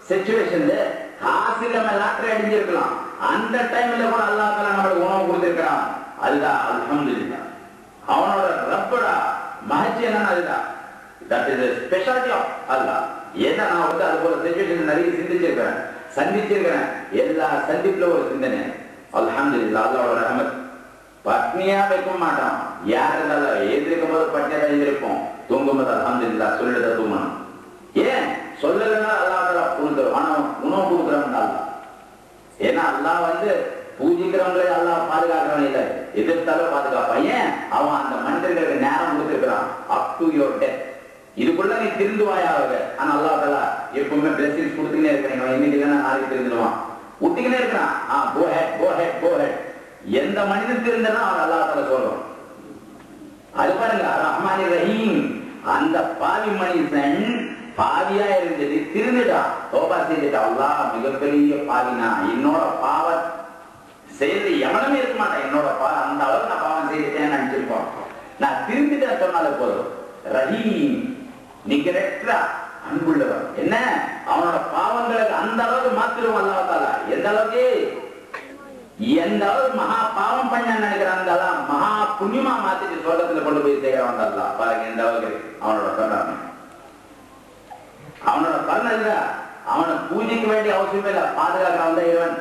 சிச்சுவேஷன்ல காசு இல்லாம லாட்டரி அடிஞ்சிருக்கலாம், அந்த டைம்ல கூட அல்லாஹ் தஆலா நமக்கு உணவு கொடுத்திருக்கிறான். அதுதான் அல்ஹம்துலில்லாஹ். அவனோட ரப்படா மஹஜ் என்னன்னா அதுதான். தட் இஸ் ஸ்பெஷாலிட்டி ஆஃப் அல்லாஹ். ஏன்னா நான் வந்து அது போல சிச்சுவேஷன் நிறைய சந்திச்சிருக்கிறேன். எல்லா சந்திப்புல ஒரு சிந்தனை அல்ஹம்துலில்லாஹ், அல்லாஹ்வோட ரஹ்மத். பட்னியா வைக்க மாட்டான். யார் இருந்தாலும் எதிர்க்கும் போது பட்னியா தான் இருப்போம், தூங்கும் போது அல்ஹம்துலில்லாஹ் சொல்லிட்டு தூங்கணும். ஏன் சொல்லலைன்னா அல்லாஹ் கொடுத்துரும். ஆனா உணவு கொடுக்குறவன் அல்லாஹ். ஏன்னா அல்லாஹ் வந்து பூஜிக்கிறவங்களே அல்லாஹ் பாதுகாக்கிறவன் இல்லை, எதிர்த்தாலும் பாதுகாப்பான். ஏன்? அவன் அந்த மனிதர்களுக்கு நேரம் கொடுத்திருக்கிறான். Up to your death. இதுக்குள்ள நீ திருந்துவாயாக. ஆனா அல்லாஹ் தஆலா எப்பவுமே பிளெஸிங்ஸ் கொடுத்துக்கினே இருக்கிறான். இன்னைக்கு இல்லைன்னா நாளைக்கு திருந்துவான், விட்டுக்கினே இருக்கிறான். கோ ஹெட், கோ ஹெட், கோ ஹெட். எந்த மனிதன் திருந்தனா அவன் அல்லாஹ் தஆலா சொல்றான். அது பாருங்க, ரஹ்மானிர் ரஹீம். அந்த பாவி மனிதன் பாவியா இருந்தது திருந்துடா, தௌபா செய்துட்டா. அல்லாஹ் மிகப்பெரிய பாவினா, என்னோட பாவ செய்து எவனுமே இருக்க மாட்டான். என்னோட அந்த அளவுக்கு நான் பாவம் செய்துட்டேன்னு நினைச்சிருப்போம். நான் திருந்துட்டேன் சொன்னாலே போதும். ரஹீம், நிகரற்ற அன்புள்ளவன். என்ன அவனோட பாவங்களுக்கு அந்த அளவுக்கு மாத்திருவோம் அல்லாஹ் தஆலா. எந்த அளவுக்கு? எந்த அளவுக்கு மகா பாவம் பண்ண நினைக்கிறாங்க மகா புண்ணியமா மாத்திட்டு சொர்க்கத்துல கொண்டு போய் செய்யறவன் அல்லாஹ். பாருங்க எந்த அளவுக்கு அவனோட கருணை. அவனோட கருணை இல்ல, அவனை பூஜைக்கு வேண்டிய அவசியமே இல்ல, பாதுகாக்கிறவன் தான் இறைவன்.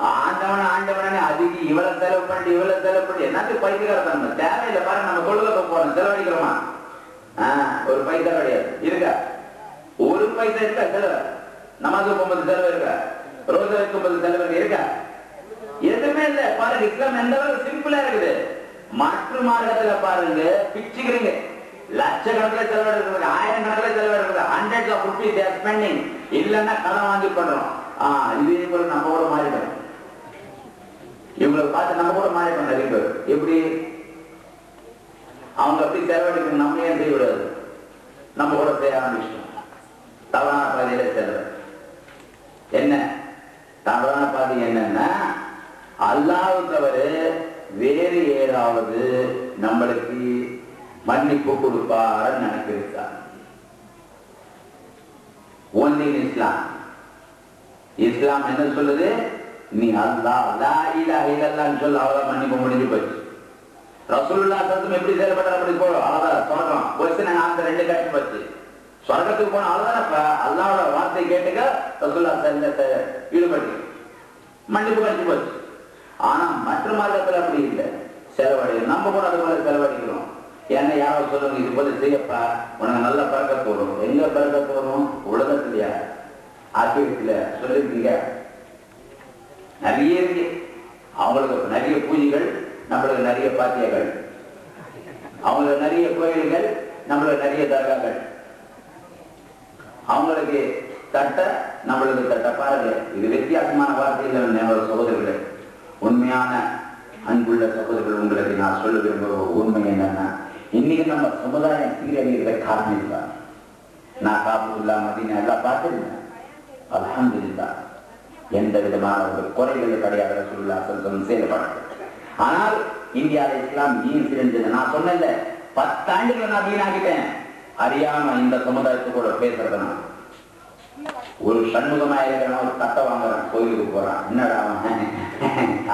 ஆண்டவனே அதுக்கு இவ்வளவு செலவு பண்ணி என்னத்துக்கு பைத்தியக்காரத்தன்மை தேவையில்லை. பாருங்க, நம்ம தொழுக போறோம், செலவழிக்கிறோமா? ஒரு பைசா கிடையாது இருக்கா? ஒரு பைசா இருக்கா செலவு? நமாஸ் போகும்போது செலவு இருக்கா? ரோசா வைக்கும் போது செலவு இருக்கா? எதுவுமே இல்ல. பாருங்க, இஸ்லாம் எந்த அளவுக்கு சிம்பிளா இருக்குது. மற்ற மார்க்கத்துல பாருங்க, பிச்சுக்கிறீங்க, லட்சக்கணக்கில் செலவெடுக்கிறது, ஆயிரக்கணக்கில் செலவெடுக்கிறது, hundreds of rupees they're spending. இல்லைன்னா கடன் வாங்கி பண்றோம். இதே போல நம்ம கூட மாறிட்டோம். இவங்களை பார்த்து நம்ம கூட மாறிட்டோம் நிறைய பேர். எப்படி அவங்க அப்படி செலவழிக்கணும், நம்ம ஏன் செய்ய விடாது? நம்ம கூட செய்ய ஆரம்பிச்சிட்டோம். தவறான பாதையில செலவு. என்ன தவறான பாதை? என்னன்னா அல்லாஹ் தவிர வேறு ஏதாவது நம்மளுக்கு மன்னிப்பு கொடுப்பார் நினைக்கிறார். ஒன்லி இஸ்லாம். இஸ்லாம் என்ன சொல்லுது? நீ அல்லாஹ் லா இலாஹ இல்லல்லாஹ்னு சொல்ல, அவ்வளவு மன்னிப்பு முடிஞ்சு போச்சு. ரசூலுல்லாஹ் சல்லல்லாஹு எப்படி செயல்பட்டார் அப்படி போறோம். அவ்வளவுதான் சொல்றோம். கொஸ்டின் ஆன்சர் ரெண்டு கட்சி போச்சு. சொர்க்கத்துக்கு போன அவ்வளவுதான். அல்லாஹ்வோட வார்த்தை கேட்டுக்க ரசூலுல்லாஹ் சல்லல்லாஹு ஈடுபட்டு மன்னிப்பு கிடைச்சு போச்சு. ஆனா மற்ற மார்க்கத்துல அப்படி இல்லை. செலவழிக்கிறோம், நம்ம கூட அது போல செலவழிக்கிறோம். ஏன்னா யாராவது சொல்லுங்க, இது போல செய்யப்பா உனக்கு நல்ல பழக்கத்து வரும். எங்க பழக்கத்து வரும்? உலகத்திலயா? ஆக்கிரத்துல சொல்லிருக்கீங்க நிறைய இருக்கு. அவங்களுக்கு நிறைய பூஜைகள், நம்மளுக்கு நிறைய பாத்தியங்கள். அவங்களுக்கு நிறைய கோயில்கள், நம்மளுக்கு நிறைய தர்காக்கள். அவங்களுக்கு தட்ட, நம்மளுக்கு தட்ட. பாருங்க, இது வித்தியாசமான வார்த்தைகள் சகோதரர்களே. உண்மையான அன்புள்ள சகோதரர்கள், உங்களுக்கு நான் சொல்ல விரும்புகிற உண்மை என்னன்னா, இன்னைக்கு நம்ம சமுதாயம் சீரழிகிற காரணம் இல்லை. நான் காபத்துல்லா மதீனா எல்லாம் பார்த்துருந்தேன். அல்ஹம்துலில்லாஹ், எந்த விதமான ஒரு குறைகள் கிடையாது. ரசூலுல்லாஹ் ஸல்லல்லாஹு அலைஹி வஸல்லம் செயல்படுறது. ஆனால் இந்தியாவில் இஸ்லாம் வீண் சிறந்தது. நான் சொன்னேன்ல, 10 ஆண்டுகள் நான் வீணாகிட்டேன் அறியாம இந்த சமுதாயத்துக்கூட பேசுறது. நான் ஒரு சண்முகமா இருக்கிறவன் ஒரு தட்டை வாங்குறான், கோயிலுக்கு போறான், என்னடா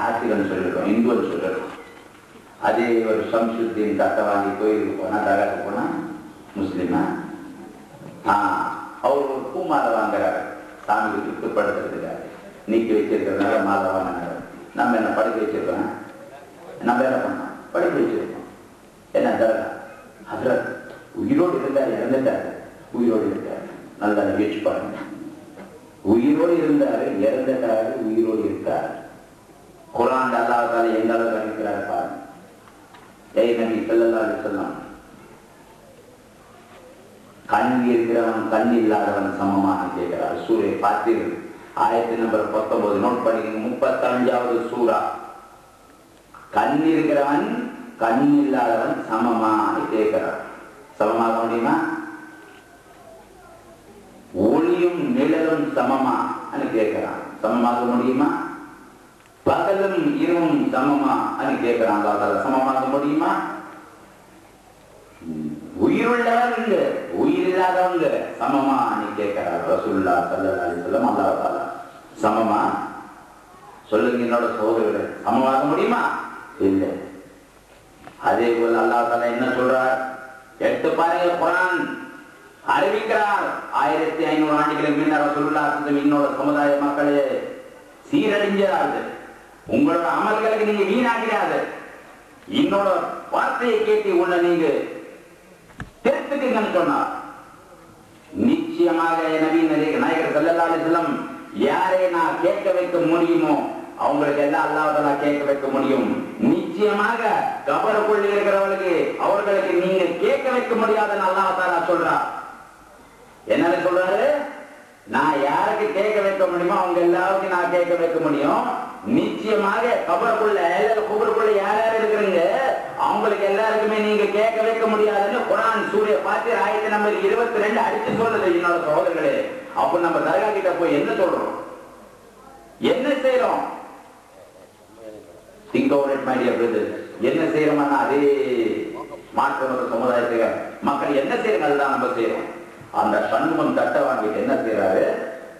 ஆசிரியன் சொல்லிருக்கோம், இந்துன்னு சொல்லிருக்கோம். அதே ஒரு சம்சுத்தின் தட்டை வாங்கி கோயிலுக்கு போனா, தகாக்கு போனா முஸ்லிமா? அவர் ஒரு பூ மாலை வாங்குறாரு, சாமிக்கு திருப்திப்படுத்துறதுக்காக நீக்கி வச்சிருக்கிறதுனால மாலை வாங்கினாரு. நம்ம என்ன படிக்க வச்சிருக்கோம்? நம்ம என்ன பண்ணோம்? படிக்க வச்சிருக்கோம். என்ன தரகா அதுல உயிரோடு இருந்தாரு, இறந்துட்டாரு. உயிரோடு இருக்காரு, நல்லா நிகழ்ச்சி பாருங்க. உயிரோடு இருந்தாரு, இறந்துட்டாரு, உயிரோடு இருக்காரு. குர்ஆன் அல்லாஹ் தஆலா எந்த அளவுக்கு அறிவிக்கிறார் பாருங்க. ஏய் நபி ஸல்லல்லாஹு அலைஹி வஸல்லம், கண் இருக்கிறவன் கண் இல்லாதவன் சமமாக கேட்கிறார். சூரை பாத்தீர், ஆயத்து நம்பர் 19 நோட் பண்ணிக்கங்க. 35வது சூரா. கண் இருக்கிறவன் கண் இல்லாதவன் சமமாக கேட்கிறார். சமமாக முடியுமா? ஒளியும் நிழலும் சமமா கேட்கிறான். சமமாக முடியுமா? பகலும் இரவும் சமமா கேட்கிறான். சமமாக முடியுமா? உயிருள்ளவங்க உயிர் இல்லாதவங்க சமமா கேட்கிறார். ரசூலுல்லாஹ் ஸல்லல்லாஹு அலைஹி வஸல்லம் அல்லாஹ் தஆலா சமமா? சொல்லுங்க என்னோட சகோதரர்களே, சமமாக முடியுமா? இல்லை. அதே போல அல்லாஹ் தஆலா என்ன சொல்றார்? எடுத்து பாருங்க, குர்ஆன் அறிவிக்கிறார். 1500 ஆண்டுகளுக்கு முன்னர் ரசூலுல்லாஹ் ஸல்லல்லாஹு அலைஹி வஸல்லம் இன்னொரு சமுதாய மக்களே சீரழிஞ்சார்கள். உங்களோட அமல்களுக்கு நீங்க வீணாகிறார்கள். இன்னொரு வார்த்தையை கேட்டு உள்ள நீங்க திருத்துக்குங்கன்னு சொன்னார். நிச்சயமாக நபி நாயகர் ஸல்லல்லாஹு அலைஹி வஸல்லம் யாரை நான் கேட்க வைக்க முடியுமோ அவங்களுக்கு எல்லாம் அல்லாஹ் தஆலா கேட்க வைக்க முடியும். நிச்சயமாக கபருக்குள் இருக்கிறவர்களுக்கு அவர்களுக்கு நீங்க கேட்க வைக்க முடியாதுன்னு அல்லாஹ் தஆலா சொல்றார். என்ன சொல்றாரு? நான் யாருக்கு கேட்க வைக்க முடியுமோ அவங்க எல்லாருக்கும் நான் கேட்க வைக்க முடியும். நிச்சயமாக கபருக்குள்ள குபருக்குள்ள யார் யார் இருக்கிறீங்க அவங்களுக்கு எல்லாருக்குமே நீங்க கேட்க வைக்க முடியாதுன்னு குர்ஆன் சூரா ஃபாத்திர் ஆயத்து நம்பர் 22 அடிச்சு சொல்லுது. என்னோட சகோதரர்களே, அப்ப நம்ம தர்கா கிட்ட போய் என்ன சொல்றோம், என்ன செய்யறோம்? Think over it my dear brothers. என்ன செய்யறோம்னா அதே மாற்று சமுதாயத்துக்கு மக்கள் என்ன செய்யறாங்க அதுதான் நம்ம செய்யறோம். அந்த சண்முகம் தட்டை வாங்கிட்டு என்ன செய்யறாரு?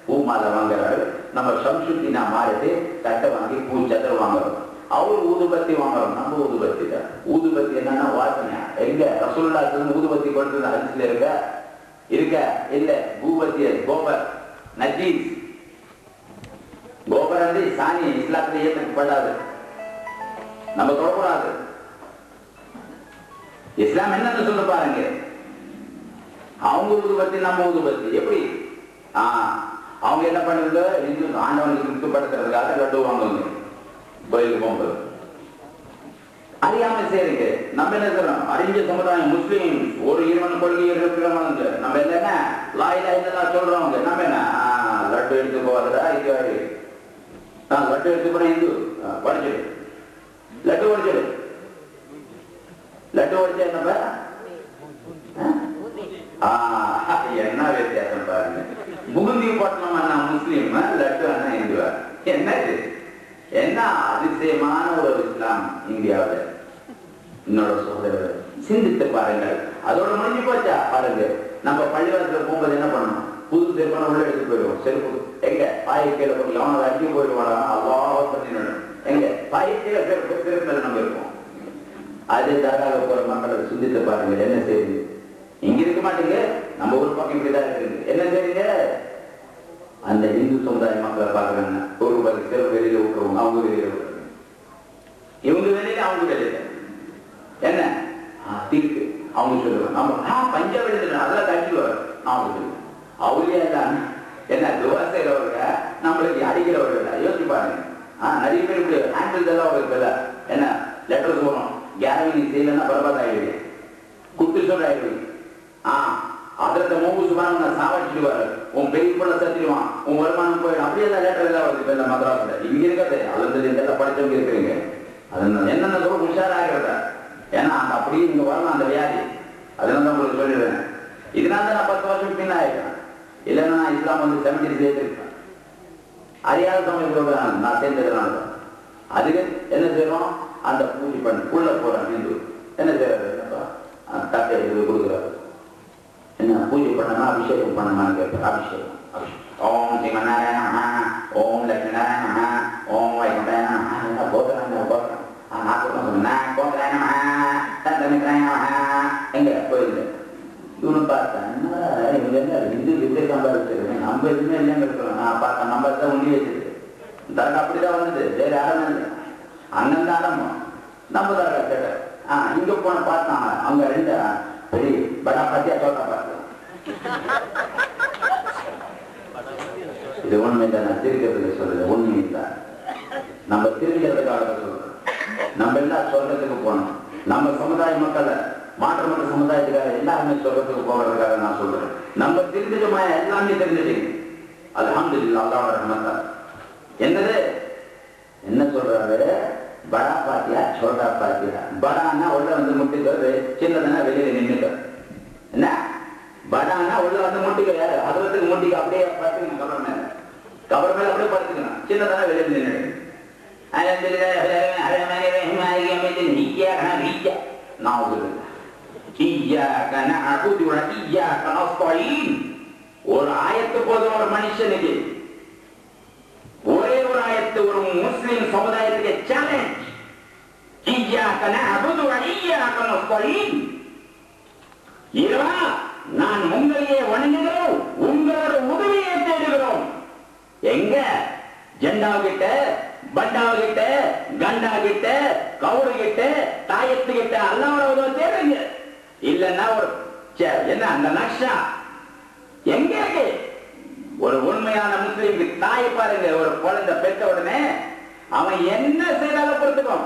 பூ மாலை வாங்குறாரு. நம்ம சம்சுத்தினா மாறிட்டு தட்டை வாங்கி பூ சத்திரம் வாங்குறோம். அவர் ஊதுபத்தி வாங்குறோம், நம்ம ஊதுபத்தி தான். ஊதுபத்தி என்னன்னா வாசனை. எங்க ரசூலுல்லாஹ் ஸல்லல்லாஹு ஊதுபத்தி கொடுத்தது ஹதீஸ்ல இருக்க இல்ல. பூபத்தி கோபர் நஜீஸ். கோபர் வந்து சாணி இஸ்லாத்துல ஏற்றுக்கப்படாது, நம்ம தொடக்கூடாது. இஸ்லாம் என்னன்னு சொல்ல பாருங்க. அவங்க ஊதுபத்தி நம்ம ஊதுபத்தி எப்படி? அவங்க என்ன பண்ணுங்க, இந்து ஆண்டவனுக்கு திருப்திப்படுத்துறதுக்காக லட்டு வாங்குங்க கோயிலுக்கு போகும்போது. அறியாம செய்றீங்க. நம்ம என்ன செய்யறோம்? அறிஞ்ச சமுதாயம் முஸ்லீம் ஒரு இறைவன் கொள்கை இருக்கிறவங்க நம்ம என்ன லா இலாஹ இல்லல்லாஹ் சொல்றவங்க நம்ம என்ன லட்டு எடுத்து போறதா? இது லட்டு எடுத்து போற இந்து படிச்சிடு, லட்டு ஒடிச்சிடு. லட்டு ஒடிச்சா என்னப்ப என்ன வித்தியாசம் பாருங்க. முகுந்தி பட்டணம் அண்ணா முஸ்லீம், லட்டு அண்ணா இந்துவா? என்னது? என்ன அதிசயமான ஒரு இஸ்லாம் இந்தியாவில். என்னோட சகோதரர் சிந்தித்து பாருங்கள். அதோட முடிஞ்சு போச்சா பாருங்க. நம்ம பள்ளிவாசல போகும்போது என்ன பண்ணணும்? புது செருப்பான உள்ள எடுத்து போயிடுவோம். செருப்பு எங்க பாய்க்கையில போய் அவனை அடிக்க போயிடுவானா? அல்லாஹ் பண்ணிடணும். எங்க பாய்க்கையில செருப்பு நம்ம இருப்போம். அதே தர்காக போற மக்களை சிந்தித்து பாருங்க. என்ன செய்யுது? இங்க இருக்க மாட்டீங்க, நம்ம ஊர் பக்கம் இப்படிதான் இருக்குது. என்ன செய்யுங்க? அந்த இந்து சமுதாய மக்களை பாக்குறாங்க. ஒரு ரூபாய்க்கு செருப்பு வெளியில விட்டுருவோம், அவங்க வெளியில விட்டுருவாங்க. இவங்க வெளியில அவங்க வெளியில என்ன திருக்கு அவங்க சொல்லுவாங்க. நம்ம பஞ்சாப் வெளியில அதெல்லாம் கட்டிடுவார். அவங்க சொல்லுவாங்க அவங்களே எல்லாம் என்ன துவா செய்யறவங்க நம்மளுக்கு அடிக்கிறவர்கள். யோசிச்சு பாருங்க. நிறைய பேர் இப்படி ஹேண்டில் எல்லாம் அவங்களுக்கு என்ன லெட்டர் போகணும். கேரவி நீ செய்யலன்னா பரபாத் ஆயிடுவீங்க, குட்டு சொல்ற ஆயிடுவீங்க. அதற்கு மூக்கு சுபான சாவடிச்சுடுவாரு. உன் பெரிய பிள்ளை சத்திடுவான், உன் வருமானம் போயிடும். அப்படியெல்லாம் லேட்டர் எல்லாம் வருது. இப்ப மதராசுல இங்க இருக்கிறது அது எல்லாம் படிச்சவங்க இருக்கிறீங்க. அது என்னென்ன சொல்ல உஷாராகிறத. ஏன்னா அந்த அப்படியே இங்க வரலாம் அந்த வியாதி. அதனால தான் உங்களுக்கு சொல்லிடுவேன். இதனால தான் நான் 10 வருஷம் பின்ன ஆயிட்டேன். இல்லைன்னா நான் இஸ்லாம் வந்து 70 சேர்த்துருக்கேன். அறியாத சமயத்தோட நான் சேர்ந்ததுனால அதுக்கு என்ன செய்யறோம், அந்த பூஜை பண்ண உள்ள போறேன் இந்து என்ன செய்யறாரு, தட்டை இது கொடுக்குறாரு. என்ன பூஜை பண்ணமா அபிஷேகம் பண்ணமான்னு கேட்பாரு. அபிஷேகம் ஓம் ஸ்ரீமன்னாராயண நமஹ, ஓம் லட்சுமி நாராயண நமஹ, ஓம் வைகுண்டாய நமஹ. என்ன போக்குறாங்க போக்குறேன். நான் கூட சொன்னேன் போக்குறாய நமஹ, தந்தமித்ராய நமஹ. எங்க போயிருக்கு இவனு பார்த்தேன். இவங்க என்ன இந்து இப்படி சம்பாதிச்சிருக்கேன், நம்ம எதுவுமே இல்லைன்னு இருக்கிறோம். நான் பார்த்தேன் நம்பர் தான் உண்டி வச்சிருக்கு. தரக்கு அப்படிதான் வந்தது. வேற யாரும் இல்லை, அண்ணன் தான் ஆரம்பம். நம்ம தரகா கேட்ட இங்க போன பார்த்தாங்க. அவங்க 2 பெரிய படா பாத்தியா சோட்டா பார்த்தேன். இது உண்மை தான், நான் திருக்கிறதுக்கு சொல்றது உண்மை இல்லை. நம்ம திருக்கிறதுக்காக சொல்றோம். நம்ம எல்லாம் சொல்றதுக்கு போனோம். நம்ம சமுதாய மக்களை மாற்றமற்ற சமுதாயத்துக்காக எல்லாருமே சொல்றதுக்கு போகிறதுக்காக நான் சொல்றேன். நம்ம தெரிஞ்சுமா எல்லாமே தெரிஞ்சுட்டு அல்ஹம்துலில்லாஹ் அல்லாஹ்வோட ரஹ்மத்தா. என்னது என்ன சொல்றாரு, படா பாத்தியா சோட்டா பாத்தியா. படான்னா உள்ள வந்து முட்டிக்க, சின்னதுன்னா வெளியில நின்றுக்க. என்ன படானா உள்ள வந்து முட்டிக்க, யாரு அதுவத்துக்கு முட்டிக்க அப்படியே படுத்துக்கணும். கவர் மேல அப்படியே படுத்துக்கணும். சின்னதான வெளியில நின்று ஒரு ஆயத்து போதும் ஒரு மனுஷனுக்கு. ஒரே ஒரு ஆயத்து ஒரு முஸ்லிம் சமுதாயத்துக்கு சேலஞ்ச். நான் உங்களையே வணங்குகிறோம், உங்களோட உதவியை தேடுகிறோம். எங்க ஜெண்டாவுகிட்ட, பண்டாவுகிட்ட, கண்டாகிட்ட, கவுருகிட்ட, தாயத்துக்கிட்ட அல்லாஹ்வோட உதவி தேடுங்க. இல்லன்னா ஒரு என்ன அந்த நக்ஷா எங்க இருக்கு? ஒரு உண்மையான முஸ்லீமுக்கு தாய் பாருங்க, ஒரு குழந்தை பெற்ற உடனே அவன் என்ன செய்தாலும் பொறுத்துக்கும்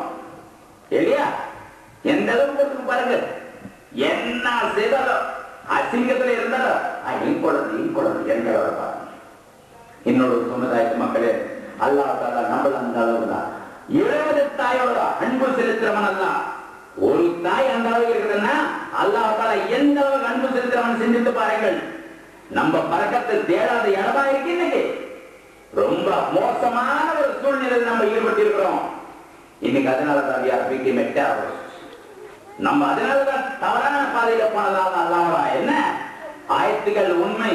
இல்லையா? எந்த அளவுக்கு பொறுத்துக்கும் பாருங்க. என்ன செய்தாலும் அசிங்கத்துல இருந்தாலும் குழந்தை எந்த அளவு. என்னோட சமுதாயத்து மக்களே, அல்லாஹ் தஆலா நம்மள அந்த அளவு தான் 70 தாயோட அன்பு செலுத்துறவன் அல்ல. ஒரு தாய் அந்த அளவு இருக்குதுன்னா அல்லாஹ் தஆலா எந்த அளவுக்கு அன்பு செலுத்துறவன் சிந்தித்து பாருங்கள். நம்ம பறக்கத்தை தேடாத இடமா இருக்கு. இன்னைக்கு ரொம்ப மோசமான ஒரு சூழ்நிலையில் நம்ம ஈடுபட்டு இருக்கிறோம். இன்னைக்கு அதனாலதான் நம்ம அதனாலதான் தவறான பாதையில போனதால அல்லாஹ் என்ன ஆயத்துக்கள் உண்மை.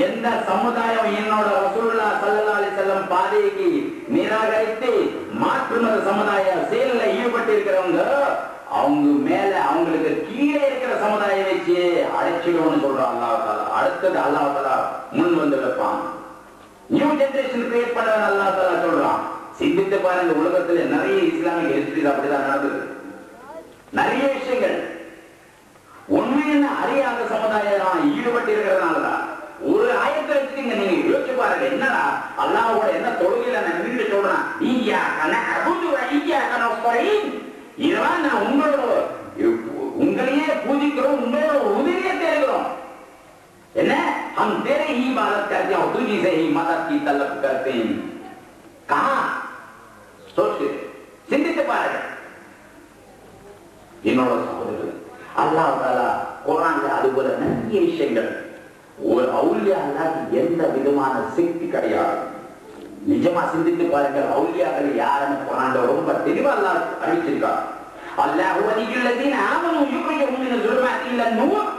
எந்த சமுதாயம் என்னோட ரசூலுல்லாஹ் ஸல்லல்லாஹு அலைஹி வஸல்லம் பாதைக்கு நிராகரித்து மாற்று மத சமுதாய செயலில் ஈடுபட்டு இருக்கிறவங்க அவங்க மேல அவங்களுக்கு கீழே இருக்கிற சமுதாயம் வச்சு அழைச்சிடுவோம்னு சொல்றான் அல்லாஹ் தஆலா. அடுத்தது அல்லாஹ் தஆலா முன் வந்து வைப்பான். நியூ ஜெனரேஷன் கிரியேட் பண்ண அல்லாஹ் தஆலா சொல்றான். சிந்தித்து பாருங்க, உலகத்துல நிறைய இஸ்லாமிக் ஹிஸ்டரி அப்படிதான் நடந்தது. நிறைய விஷயங்கள் உண்மையான அறியாத சமுதாயம் ஈடுபட்டு இருக்கிறதுனாலதான். ஒரு ஆயத்தை வச்சுக்கீங்க, நீங்க யோசிச்சு பாருங்க. என்னடா அல்லாஹ்வோட என்ன தொழுகையில நான் நின்று சொல்றேன், இதுதான் நான் உங்களையே பூஜிக்கிறோம், உங்களோட உதவியை தேடுகிறோம். என்ன हम तेरे ही इबादत करते हैं, तुझी से ही मदद की तलब करते हैं. कहा सोच சிந்தித்து பாருங்க. என்னோட சகோதரர்கள், அல்லாஹ் தஆலா குர்ஆன்ல அதுபோல நிறைய விஷயங்கள். ஒரு அவுலியா அல்லாஹ்க்கு எந்த விதமான சக்தி கிடையாது. நிஜமா சிந்தித்து பாருங்கள். அவுலியாக்கள் யாருன்னு குர்ஆன்ல ரொம்ப தெளிவா அல்லாஹ் அறிவிச்சிருக்கார். அல்லாஹ் வலியுல்லதீன ஆமனு யுக்ரிஜுஹும் மின ஸுலுமாத்தி இலா நூர்.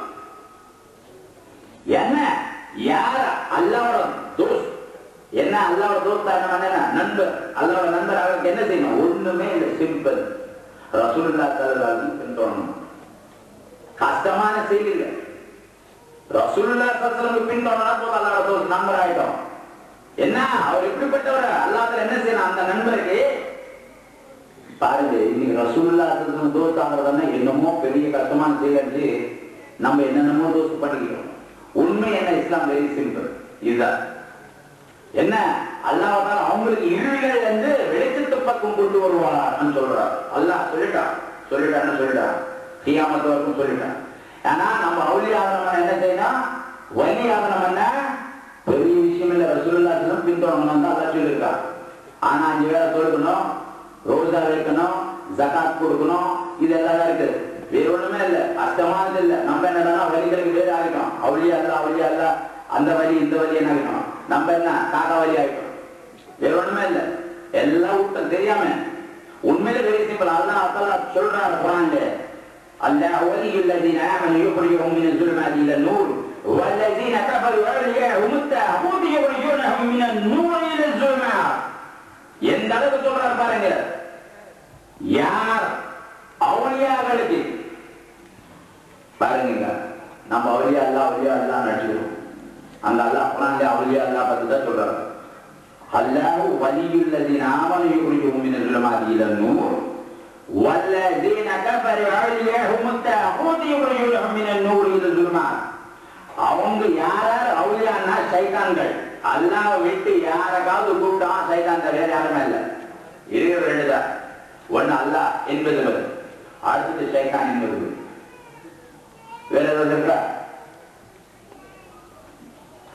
என்ன யார் அல்லாஹ்வோட தோஸ்த், என்ன அல்லாஹ்வோட தோஸ்தான நண்பர், அல்லாஹ்வோட நண்பர் அவருக்கு என்ன செய்யணும்? ஒண்ணுமே இல்லை, சிம்பிள். ரசூலுல்லாஹ் ஸல்லல்லாஹு அலைஹி வஸல்லம் பின்தொடரணும். கஷ்டமான செய்தி இல்லை. ரசூலுல்லாஹ் ஸல்லல்லாஹு அலைஹி வஸல்லம் பின்தொடரனா போதும், அல்லாஹ்வோட தோஸ்த் நம்பர் ஆயிடும். என்ன அவர் எப்படிப்பட்டவர்? அல்லாஹ் என்ன செய்யணும் அந்த நண்பருக்கு? பாருங்க, இன்னைக்கு ரசூலுல்லாஹ் ஸல்லல்லாஹு அலைஹி வஸல்லம் தோஸ்தாங்கிறதுனா என்னமோ பெரிய கஷ்டமான செய்தி. நம்ம என்னென்னமோ தோஸ்த் பண்ணிக்கிறோம். உண்மை என்ன? இஸ்லாம் வெரி சிம்பிள். இதுதான் என்ன அல்லாஹ் தஆலா அவங்களுக்கு இருளில் இருந்து வெளிச்சத்து பக்கம் கொண்டு வருவார்னு சொல்றார். அல்லாஹ் சொல்லிட்டான் கியாமத் வரைக்கும் சொல்லிட்டான். ஆனா நம்ம அவுலியா ஆகணும் என்ன செய்யணும்? வலி ஆகணும்னா பெரிய விஷயம் இல்லை. ரசூலுல்லாஹ் ஸல்லல்லாஹு அலைஹி வஸல்லம் பின்தொடரணும் தான் அல்லாஹ் சொல்லியிருக்கார். ஆனா 5 வேளை தொழுகணும், ரோஜா வைக்கணும், ஜகாத் கொடுக்கணும், இதெல்லாம் இருக்குது. வேற ஒண்ணுமே இல்ல, அர்த்தமானது இல்ல. நம்ம என்னன்னா வலிகளுக்கு வேறு ஆகிட்டோம். அவளியா இல்ல அந்த வலி இந்த வலி என்ன ஆகிட்டோம், நம்ம என்ன காக்கா வலி ஆகிட்டோம். வேற ஒண்ணுமே இல்ல, எல்லாம் விட்டோம் தெரியாம. உண்மையில வெரி சிம்பிள். அல்லாஹ் சொல்றாரு குர்ஆன்ல, அல்லாஹ் வலியுல்லதீன ஆமனு யுக்ரிஜுஹும் மினல் ஸுலுமாத்தி இலன் நூர் வல்லதீன கஃபரு அவ்லியாஹும் அத்-தாகூத் யுக்ரிஜூனஹும் மினன் நூர் இலல் ஸுலுமாத். எந்த அளவுக்கு சொல்றாரு பாருங்க. யார் அவுலியாக்களுக்கு பாருங்க, நம்ம அவுலியா அல்லாஹ் நடிக்கிறோம். அந்த அல்லாஹ் குர்ஆன்ல அவுலியா அல்லாஹ் பத்தி தான் சொல்றாரு. அல்லாஹ் வலியுல்லதீன ஆமனு யுக்ரிஜுஹும் மினல் ஸுலுமாத்தி இலன் நூர் வல்லதீன கஃபரு அவ்லியாஹும் அத்-தாகூத் யுக்ரிஜூனஹும் மினன் நூர் இலல் ஸுலுமாத். அவங்க யார் அவுலியான்னா சைத்தான்கள். அல்லாஹ் விட்டு யாராவது கூப்பிட்டா சைத்தான் வேற யாருமே இல்ல. இருக்கிற ரெண்டு தான். ஒன்னு அல்லாஹ் என்பது, அடுத்தது சைத்தான் என்பது. வேற ஏதாவது இருக்கா?